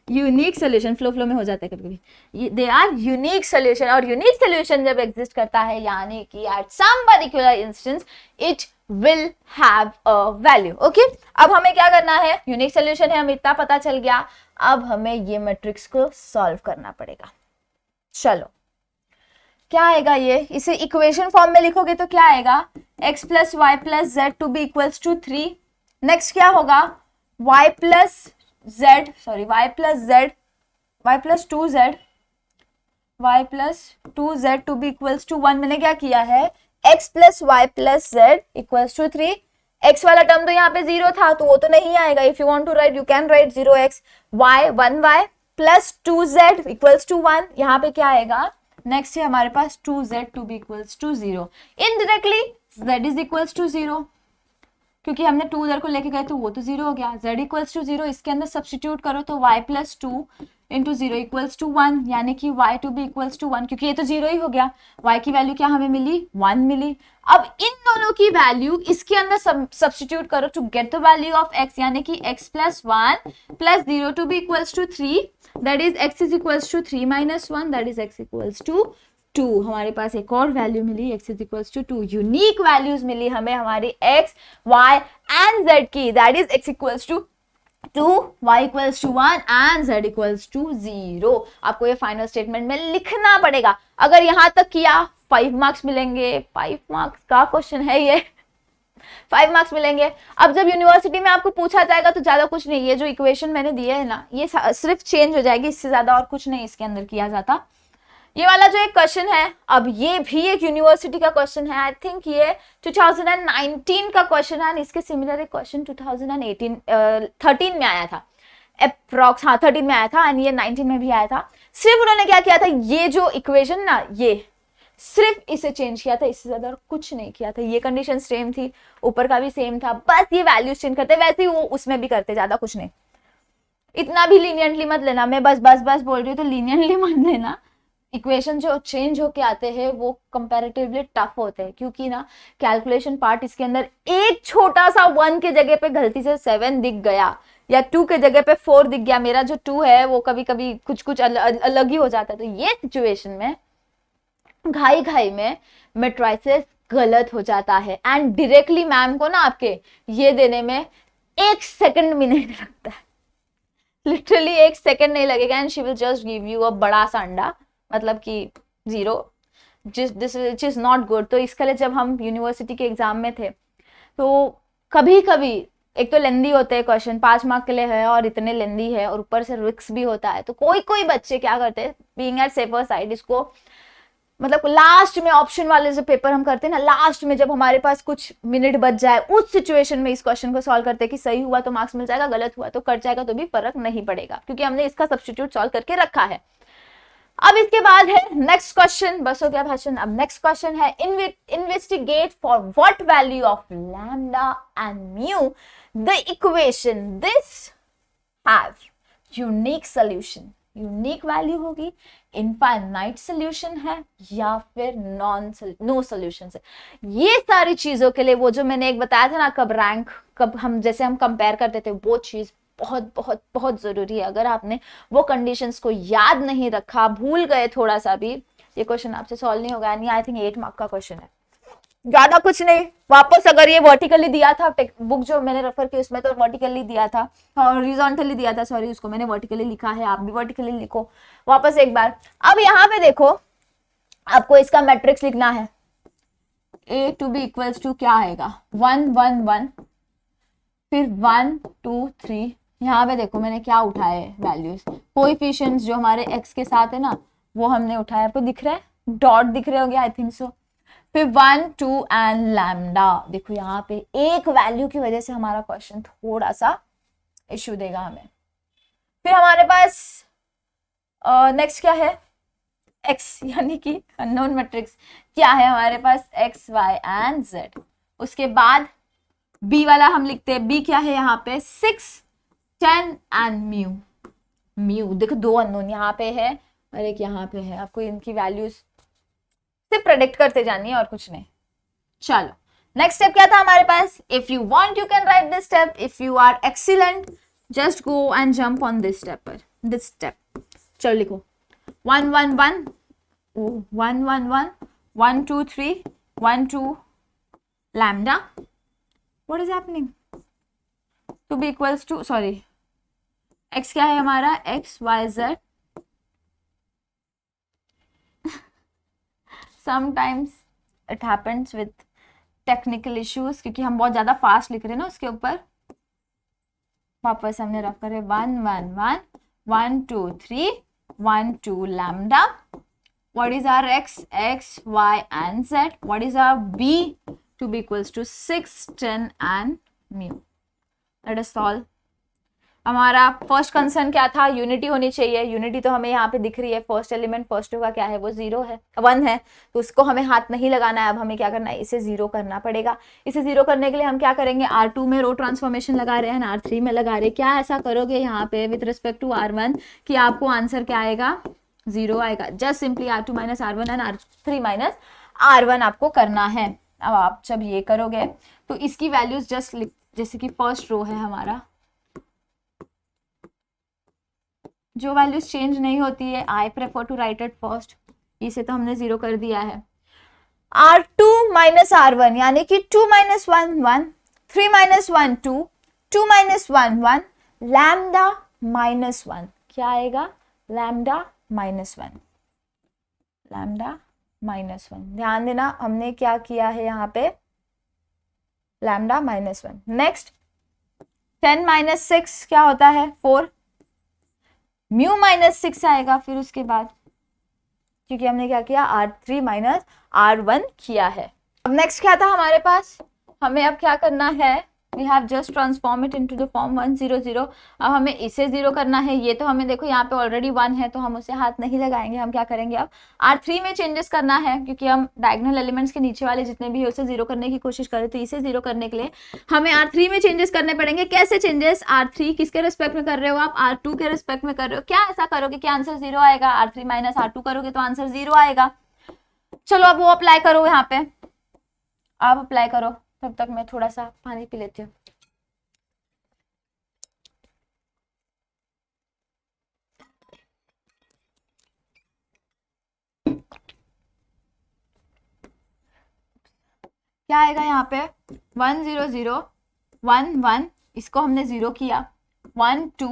यूनिक सोल्यूशन, फ्लो में हो जाता है कभी कभी, दे आर यूनिक सोल्यूशन। और यूनिक सोल्यूशन जब एग्जिस्ट करता है, यानी कि at some particular instance it will have a value. Okay, अब हमें क्या करना है, यूनिक सोल्यूशन है, हमें इतना पता चल गया, अब हमें ये मैट्रिक्स को सॉल्व करना पड़ेगा। चलो क्या आएगा, ये इसे इक्वेशन फॉर्म में लिखोगे तो क्या आएगा, x plus y plus z to B equals to 3। Next क्या होगा, y plus 2z to B equals to 1। मैंने क्या किया है, x plus y plus z equals to 3। x वाला टर्म तो यहाँ पे 0 था तो वो तो नहीं आएगा, if you want to write you can write 0x, y 1y plus 2z equals to 1, यहाँ पे क्या आएगा, नेक्स्ट है हमारे पास 2z to B equals to 0। Indirectly z is equals to 0, क्योंकि हमने 2 उधर को लेके गए तो वो तो 0 हो गया, z इक्वल्स टू 0, इसके अंदर सब्स्टिट्यूट करो तो y plus 2 into 0 equals to 1, यानी कि y to B equals to 1, क्योंकि ये तो 0 ही हो गया। y की वैल्यू क्या हमें मिली, 1 मिली। अब इन दोनों की वैल्यू इसके अंदर सब्स्टिट्यूट करो to get the value of x, यानी कि x plus 1 plus 0 to B equals to 3, that is x is equals to 3 minus 1, that is x equals to 2। हमारे पास एक और वैल्यू मिली, x is equals to 2। Unique values मिली हमें हमारी x, y एंड z की, that is x equals to 2, y equals to 1 and z equals to 0। आपको ये फाइनल स्टेटमेंट में लिखना पड़ेगा। अगर यहां तक किया 5 मार्क्स मिलेंगे, 5 मार्क्स का क्वेश्चन है ये, 5 मार्क्स मिलेंगे। अब जब यूनिवर्सिटी में आपको पूछा जाएगा तो ज्यादा कुछ नहीं, ये जो इक्वेशन मैंने दिए है ना, ये सिर्फ चेंज हो जाएगी, इससे ज्यादा और कुछ नहीं इसके अंदर किया जाता। ये वाला जो एक क्वेश्चन है, अब ये भी एक यूनिवर्सिटी का क्वेश्चन है, आई थिंक ये 2019 का क्वेश्चन है, इसके सिमिलर एक क्वेश्चन 13 में आया था अप्रॉक्स, हाँ 13 में आया था एंड ये 19 में भी आया था। सिर्फ उन्होंने क्या किया था, ये जो इक्वेशन ना, ये सिर्फ इसे चेंज किया था, इससे ज्यादा और कुछ नहीं किया था। ये कंडीशन सेम थी, ऊपर का भी सेम था, बस ये वैल्यूज चेंज करते, वैसे ही वो उसमें भी करते, ज्यादा कुछ नहीं। इतना भी लीनियंटली मत लेना, मैं बस बोल रही हूँ तो लीनियंटली मत लेना। इक्वेशन जो चेंज होके आते हैं वो कंपैरेटिवली टफ होते हैं, क्योंकि ना कैलकुलेशन पार्ट इसके अंदर एक छोटा सा 1 के जगह पे गलती से 7 दिख गया या 2 के जगह पे 4 दिख गया, मेरा जो 2 है वो कभी कभी कुछ अलग ही हो जाता है। तो ये सिचुएशन में घाई में मैट्रिसेस गलत हो जाता है। एंड डायरेक्टली मैम को ना आपके ये देने में 1 सेकंड भी नहीं लगता है, लिटरली 1 सेकंड नहीं लगेगा, and she will just give you अ बड़ा सा अंडा, मतलब कि 0, this which is not good. तो इसके लिए जब हम यूनिवर्सिटी के एग्जाम में थे तो कभी कभी एक तो लेंदी होते हैं क्वेश्चन, 5 मार्क के लिए है और इतने लेंदी है, और ऊपर से रिक्स भी होता है, तो कोई कोई बच्चे क्या करते हैं, बीइंग एट सेफर साइड, इसको मतलब लास्ट में ऑप्शन वाले जो पेपर हम करते हैं ना, लास्ट में जब हमारे पास कुछ मिनट बच जाए, उस सिचुएशन में इस क्वेश्चन को सॉल्व करते हैं कि सही हुआ तो मार्क्स मिल जाएगा, गलत हुआ तो कट जाएगा, तो भी फर्क नहीं पड़ेगा क्योंकि हमने इसका सब्स्टिट्यूट सॉल्व करके रखा है। अब इसके बाद है नेक्स्ट क्वेश्चन, बस हो गया भाषण। अब नेक्स्ट क्वेश्चन है, investigate for what value of lambda and mu the equation this have unique solution. Unique value होगी, इनफाइनाइट सोल्यूशन है, या फिर नो सोल्यूशन है। ये सारी चीजों के लिए वो जो मैंने एक बताया था ना, कब रैंक, कब हम जैसे हम कंपेयर करते थे, वो चीज बहुत बहुत बहुत जरूरी है। अगर आपने वो कंडीशंस को याद नहीं रखा, भूल गए थोड़ा सा भी, ये क्वेश्चन आपसे सॉल्व नहीं होगा। आई थिंक 8 मार्क का क्वेश्चन है, ज्यादा कुछ नहीं। वापस अगर ये वर्टिकली दिया था, बुक जो मैंने रेफर की उसमें तो वर्टिकली दिया था, और हॉरिजॉन्टली दिया था, सॉरी, उसको मैंने वर्टिकली लिखा है, आप भी वर्टिकली लिखो वापस एक बार। अब यहाँ पे देखो, आपको इसका मैट्रिक्स लिखना है, a to B equals to क्या आएगा, 1 1 1, फिर 1 2 3। यहाँ पे देखो मैंने क्या उठाया है वैल्यूज, कोएफिशिएंट्स जो हमारे x के साथ है ना, वो हमने उठाया। आपको दिख रहा है, डॉट दिख रहे होंगे, आई थिंक सो। फिर 1 2 एंड लैम्डा। देखो यहाँ पे एक वैल्यू की वजह से हमारा क्वेश्चन थोड़ा सा इश्यू देगा हमें। फिर हमारे पास नेक्स्ट क्या है, x, यानी कि अननोन मैट्रिक्स क्या है हमारे पास, x y एंड z। उसके बाद b वाला हम लिखते हैं, b क्या है यहाँ पे, 6 10 एंड म्यू। म्यू देखो दो अननोन यहाँ पे है और एक यहाँ पे है, आपको इनकी वैल्यूज से प्रेडिक्ट करते जानी है और कुछ नहीं। चलो नेक्स्ट स्टेप क्या था हमारे पास, if you want you can write this step, if you are excellent just go and jump on this step पर, दिस स्टेप। चलो लिखो 1 1 1 1 1 1 1 2 3 1 2 lambda, what is happening, to be equals to, sorry, x क्या है हमारा, x y z। sometimes it happens with technical issues, क्योंकि हम बहुत ज्यादा फास्ट लिख रहे हैं ना उसके ऊपर। वापस हमने रफ करे 1 1 1 1 2 3 1 2 lambda। What is our x, x, y and z? What is our b, to be equals to 6 10 and mu? Let us solve. हमारा फर्स्ट कंसर्न क्या था, यूनिटी होनी चाहिए। यूनिटी तो हमें यहाँ पे दिख रही है, फर्स्ट एलिमेंट फर्स्ट का क्या है, वो 0 है, 1 है, तो उसको हमें हाथ नहीं लगाना है। अब हमें क्या करना है, इसे 0 करना पड़ेगा। इसे 0 करने के लिए हम क्या करेंगे, R2 में रो ट्रांसफॉर्मेशन लगा रहे हैं, R3 में लगा रहे हैं। क्या ऐसा करोगे यहाँ पे विथ रिस्पेक्ट टू R1 कि आपको आंसर क्या आएगा, 0 आएगा। Just simply R2 minus R1 and R3 minus R1 आपको करना है। अब आप जब ये करोगे तो इसकी वैल्यूज जस्ट जैसे कि फर्स्ट रो है हमारा, जो वैल्यूज चेंज नहीं होती है, I prefer to write it first. इसे तो हमने 0 कर दिया है। R2 माइनस R1 यानी कि 2 minus 1 1, 3 minus 1 2, 2 minus 1 1, lambda minus 1। क्या आएगा, लैम्डा माइनस 1, लैम्डा माइनस 1। ध्यान देना हमने क्या किया है यहाँ पे, लैम्डा माइनस 1। नेक्स्ट 10 माइनस 6 क्या होता है, 4, म्यू माइनस 6 आएगा फिर उसके बाद, क्योंकि हमने क्या किया, R3 माइनस R1 किया है। अब नेक्स्ट क्या था हमारे पास, हमें अब क्या करना है, we have just transform it into the form 1 0 0। अब हमें इसे 0 करना है। ये तो हमें देखो यहाँ पे ऑलरेडी 1 है, तो हम उसे हाथ नहीं लगाएंगे। हम क्या करेंगे, अब R3 में चेंजेस करना है, क्योंकि हम डायगोनल एलिमेंट्स के नीचे वाले जितने भी है उसे 0 करने की कोशिश करें, तो इसे 0 करने के लिए हमें R3 में चेंजेस करने पड़ेंगे। कैसे चेंजेस, R3 किसके रिस्पेक्ट में कर रहे हो आप, R2 के रिस्पेक्ट में कर रहे हो। क्या ऐसा करोगे कि आंसर 0 आएगा, R3 माइनस R2 करोगे तो आंसर 0 आएगा। चलो अब वो अप्लाई करो, यहाँ पे आप अप्लाई करो, तब तक मैं थोड़ा सा पानी पी लेती हूँ। क्या आएगा यहाँ पे 1 0 0 1 1, इसको हमने 0 किया, 1 2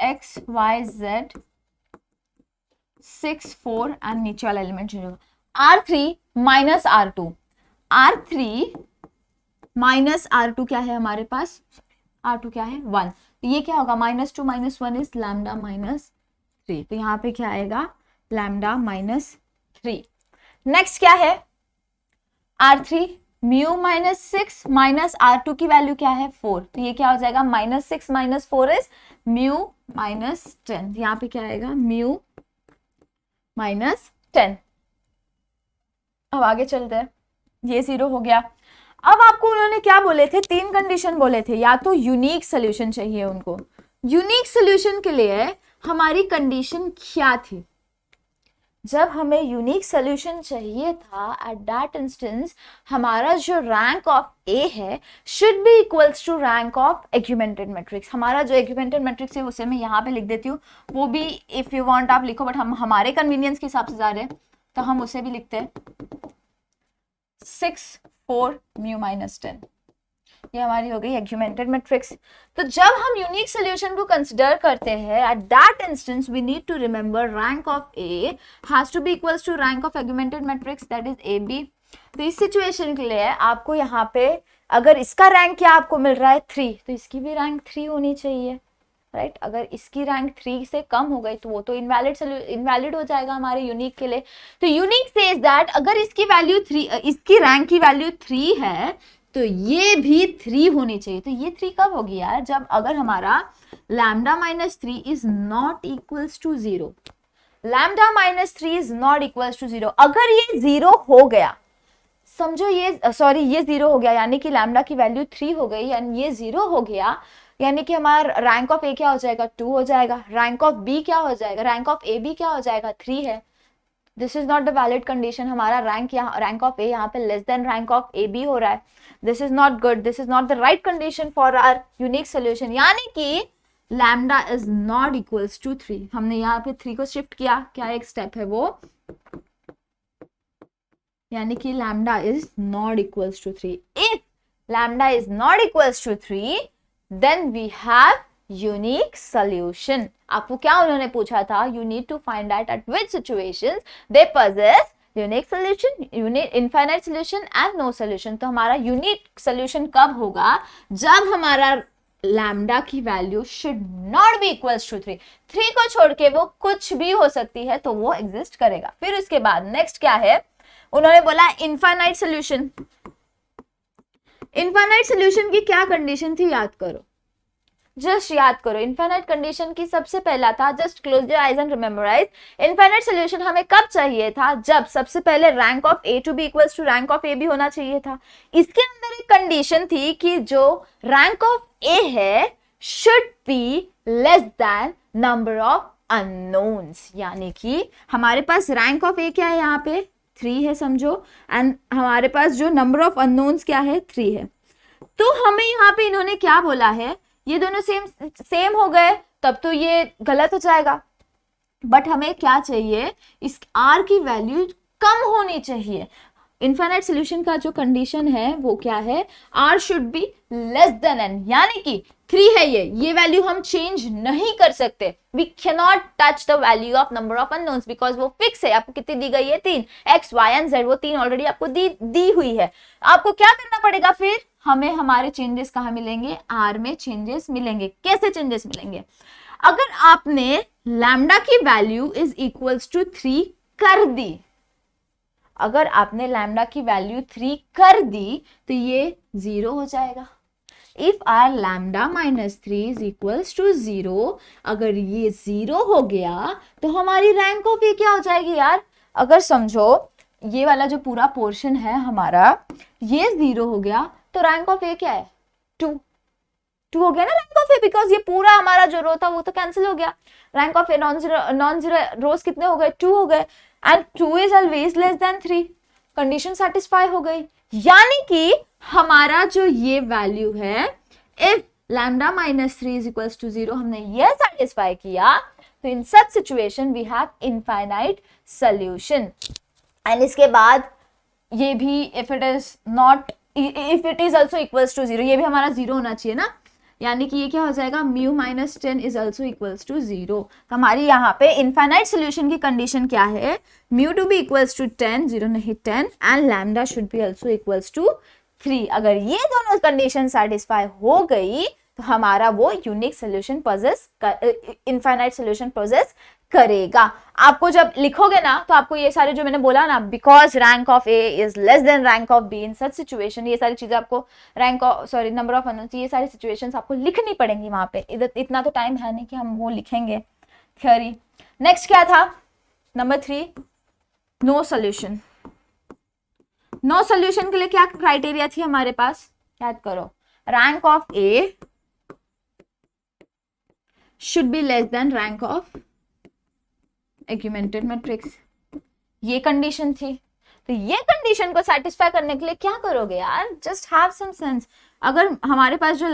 x y z 6 4 एंड नीचे वाला एलिमेंट चेंज होगा। R3 minus R2, R3 minus R2 क्या है हमारे पास, R2 क्या है 1, तो ये क्या होगा -2 - 1 इज लैम्डा -3, तो यहाँ पे क्या आएगा लैम्डा -3। नेक्स्ट क्या है R3 म्यू -6 माइनस R2 की वैल्यू क्या है 4, तो ये क्या हो जाएगा -6 - 4 इज म्यू -10, यहाँ पे क्या आएगा म्यू -10। अब आगे चलते हैं, ये 0 हो गया। अब आपको उन्होंने क्या बोले थे, 3 कंडीशन बोले थे, या तो यूनिक सोल्यूशन चाहिए उनको। यूनिक सोल्यूशन के लिए हमारी कंडीशन क्या थी, जब हमें यूनिक सोल्यूशन चाहिए था एट दैट इंस्टेंस हमारा जो रैंक ऑफ ए है should be equals to rank of augmented matrix. हमारा जो एग्यूमेंटेड मैट्रिक्स है उसे मैं यहाँ पे लिख देती हूँ, वो भी इफ यू वांट आप लिखो, बट हम हमारे कन्वीनियंस के हिसाब से जा रहे हैं तो हम उसे भी लिखते हैं 6 4 म्यू -10, ये हमारी हो गई एग्यूमेंटेड मैट्रिक्स। तो जब हम यूनिक सोल्यूशन को कंसीडर करते हैं at that instance we need to remember rank of A has to B equals to rank of augmented matrix that is A B. तो इस सिचुएशन के लिए आपको यहाँ पे अगर इसका रैंक क्या आपको मिल रहा है 3, तो इसकी भी रैंक 3 होनी चाहिए, राइट। अगर इसकी रैंक 3 से कम हो गई तो वो तो इनवैलिड हो जाएगा हमारे यूनिक के लिए। तो यूनिक सेज दैट अगर इसकी वैल्यू 3, इसकी रैंक की वैल्यू 3 है तो ये भी 3 होनी चाहिए। तो ये 3 कब होगी यार, जब अगर हमारा lambda -3 is not equals to 0, lambda -3 is not equals to 0, अगर ये 0 हो गया, समझो ये सॉरी ये 0 हो गया यानी कि लैम्डा की वैल्यू 3 हो गई, यानी ये 0 हो गया यानी कि हमारा रैंक ऑफ ए क्या हो जाएगा 2 हो जाएगा, रैंक ऑफ बी क्या हो जाएगा, रैंक ऑफ ए बी क्या हो जाएगा 3 है। This is not the valid condition, हमारा रैंक ऑफ ए यहाँ पे less than rank of A B हो रहा है। This is not good, this is not the right condition for our unique solution, यानी कि lambda is not equals to 3। हमने यहाँ पे 3 को शिफ्ट किया, क्या एक स्टेप है वो, यानी कि lambda is not equals to 3। If lambda is not equals to 3 then we have unique solution. आपको क्या उन्होंने पूछा था, you need to find out at which situations they possess unique solution, unique infinite solution and no solution. तो हमारा unique solution कब होगा, जब हमारा लैम्डा की value should not be equals to 3। 3 को छोड़ के वो कुछ भी हो सकती है तो वो एग्जिस्ट करेगा। फिर उसके बाद नेक्स्ट क्या है, उन्होंने बोला इनफाइनाइट सोल्यूशन। इनफाइनाइट सोल्यूशन की क्या कंडीशन थी याद करो, जस्ट याद करो। इनफाइनाइट कंडीशन की सबसे पहला था, just close your eyes and rememberise, infinite solution हमें कब चाहिए था, जब सबसे पहले rank of A to B equals to rank of A B होना चाहिए था। इसके अंदर एक कंडीशन थी कि जो रैंक ऑफ ए है should be less then number of unknowns, यानी कि हमारे पास रैंक ऑफ ए क्या है यहाँ पे 3 है समझो, एंड हमारे पास जो नंबर ऑफ अननोन्स क्या है 3 है। तो हमें यहाँ पे इन्होंने क्या बोला है, ये दोनों सेम हो गए तब तो ये गलत हो जाएगा, बट हमें क्या चाहिए, इस r की वैल्यू कम होनी चाहिए। इनफाइनाइट सोल्यूशन का जो कंडीशन है वो क्या है, r should be less then n, यानी कि 3 है ये वैल्यू हम चेंज नहीं कर सकते। We can not touch the value of number of unknowns because वो फिक्स है। आपको कितनी दी गई है 3, x y एंड z, वो 3 ऑलरेडी आपको दी हुई है। आपको क्या करना पड़ेगा, फिर हमें हमारे चेंजेस कहाँ मिलेंगे, r में चेंजेस मिलेंगे। कैसे चेंजेस मिलेंगे, अगर आपने लैम्डा की वैल्यू इज इक्वल्स टू 3 कर दी, अगर आपने लैम्डा की वैल्यू 3 कर दी तो ये 0 हो जाएगा। If our lambda -3 is equals to 0, अगर ये 0 हो गया तो हमारी रैंक ऑफ ए क्या हो जाएगी यार, अगर समझो ये वाला जो पूरा पोर्शन है हमारा ये 0 हो गया तो रैंक ऑफ ए क्या है 2 हो गया ना रैंक ऑफ ए, बिकॉज ये पूरा हमारा जो रो था वो तो कैंसिल हो गया। Rank of A non zero rows कितने हो गए 2 हो गए, and 2 is always less than 3, condition satisfy हो गई। यानी कि हमारा जो ये वैल्यू है, if lambda -3 is equals to 0, हमने ये सेटिस्फाई किया तो in such situation we have infinite solution. And इसके बाद ये भी if it is not, if it is also equals to 0, ये भी हमारा 0 होना चाहिए ना, यानी कि ये क्या हो जाएगा, mu minus 10 is also equals to 0। तो हमारी यहाँ पे इनफाइनाइट सोल्यूशन की कंडीशन क्या है, mu to B equals to 10, 0 नहीं 10, and lambda should be also equals to 3। अगर ये दोनों कंडीशन सेटिस्फाई हो गई तो हमारा वो unique solution possess, infinite solution possess करेगा। आपको जब लिखोगे ना तो आपको ये सारे जो मैंने बोला ना, because rank of A is less than rank of be in such situation, ये सारी चीजें आपको rank of number of unknowns, ये सारी सिचुएशंस आपको लिखनी पड़ेंगी वहां पे। इतना तो टाइम है नहीं कि हम वो लिखेंगे थ्योरी। नेक्स्ट क्या था, number 3, no solution. No solution के लिए क्या क्राइटेरिया थी हमारे पास, याद करो, rank of A should be less than rank of augmented matrix, ये कंडीशन थी। तो ये कंडीशन को सेटिस्फाई करने के लिए क्या करोगे यार, जस्ट हैव सम सेंस। अगर हमारे पास जो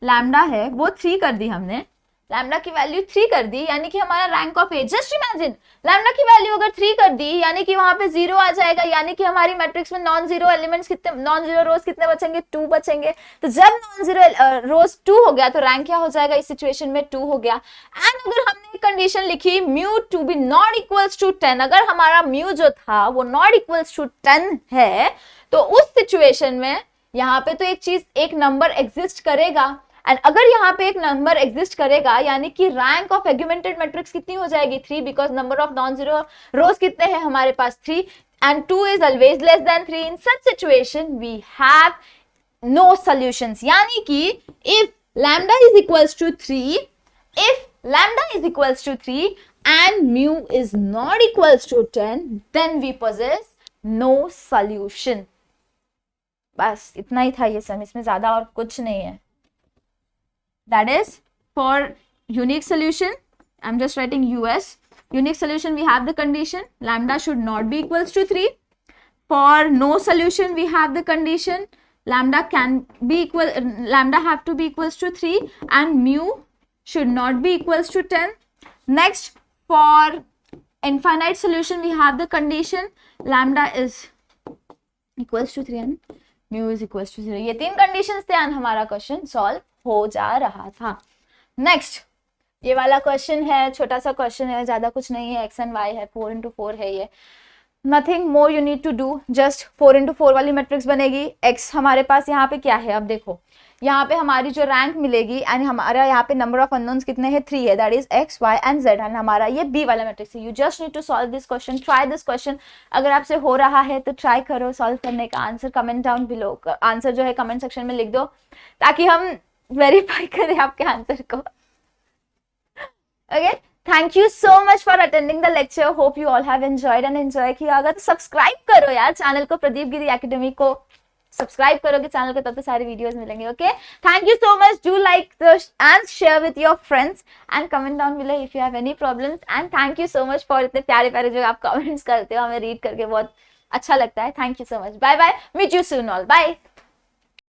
लैम्डा है वो 3 कर दी हमने, लैम्डा की वैल्यू 3 कर दी, यानी कि हमारा rank of A, just imagine lambda की वैल्यू अगर 3 कर दी यानी कि वहां पे 0 आ जाएगा, यानी कि हमारी मैट्रिक्स में नॉन जीरो एलिमेंट्स कितने, नॉन जीरो रोज कितने बचेंगे, 2 बचेंगे। तो जब नॉन जीरो रोज 2 हो गया तो रैंक क्या हो जाएगा इस सिचुएशन में, 2 हो गया। एंड अगर हमने कंडीशन लिखी mu to be not equals to 10, अगर हमारा म्यू जो था वो नॉट इक्वल्स टू 10 है, तो उस सिचुएशन में यहाँ पे तो एक नंबर एग्जिस्ट करेगा, एंड अगर यहाँ पे एक नंबर एग्जिस्ट करेगा यानी कि रैंक ऑफ एग्यूमेंटेड मैट्रिक्स कितनी हो जाएगी, 3, because number of non zero rows कितने हैं हमारे पास, 3, and 2 is always less than 3। In such situation we have no solutions, यानी कि if lambda is equals to 3, if lambda is equals to 3 and mu is not equals to 10, then we possess no solution। बस इतना ही था ये सम, इसमें ज्यादा और कुछ नहीं है। That is for unique solution, I'm just writing US. Unique solution, we have the condition lambda should not be equals to 3. For no solution, we have the condition lambda can be equal, lambda have to be equals to 3 and mu should not be equals to 10. Next, for infinite solution, we have the condition lambda is equals to 3 and mu is equals to 0. ये 3 conditions थे and हमारा question solve हो जा रहा था। Next, ये वाला question है, छोटा सा क्वेश्चन है, ज्यादा कुछ नहीं है, x एंड y है, 4 into 4 है ये, nothing more you need to do, just 4 into 4 वाली मैट्रिक्स बनेगी। x हमारे पास यहाँ पे क्या है, अब देखो यहाँ पे हमारी जो रैंक मिलेगी एंड हमारा यहाँ पे नंबर ऑफ अननोन्स कितने हैं, 3 है, that is x, y and z, and हमारा ये b वाला मैट्रिक्स है। You just need to solve this question, try this question. अगर आपसे हो रहा है तो ट्राई करो सॉल्व करने का। Answer comment down below, answer जो है कमेंट सेक्शन में लिख दो ताकि हम वेरीफाई करें आपके आंसर को। Okay, thank you so much for attending the lecture, hope you all have enjoyed and enjoy किया। अगर तो सब्सक्राइब करो यार चैनल को, प्रदीप गिरी एकेडमी को सब्सक्राइब करोगे चैनल को तब तो सारी वीडियोस मिलेंगे। Okay, thank you so much, do like and share with your friends and comment down below if you have any problems. And thank you so much for इतने प्यारे प्यारे जो आप कमेंट्स करते हो, हमें रीड करके बहुत अच्छा लगता है। Thank you so much, bye bye, meet you soon all, bye.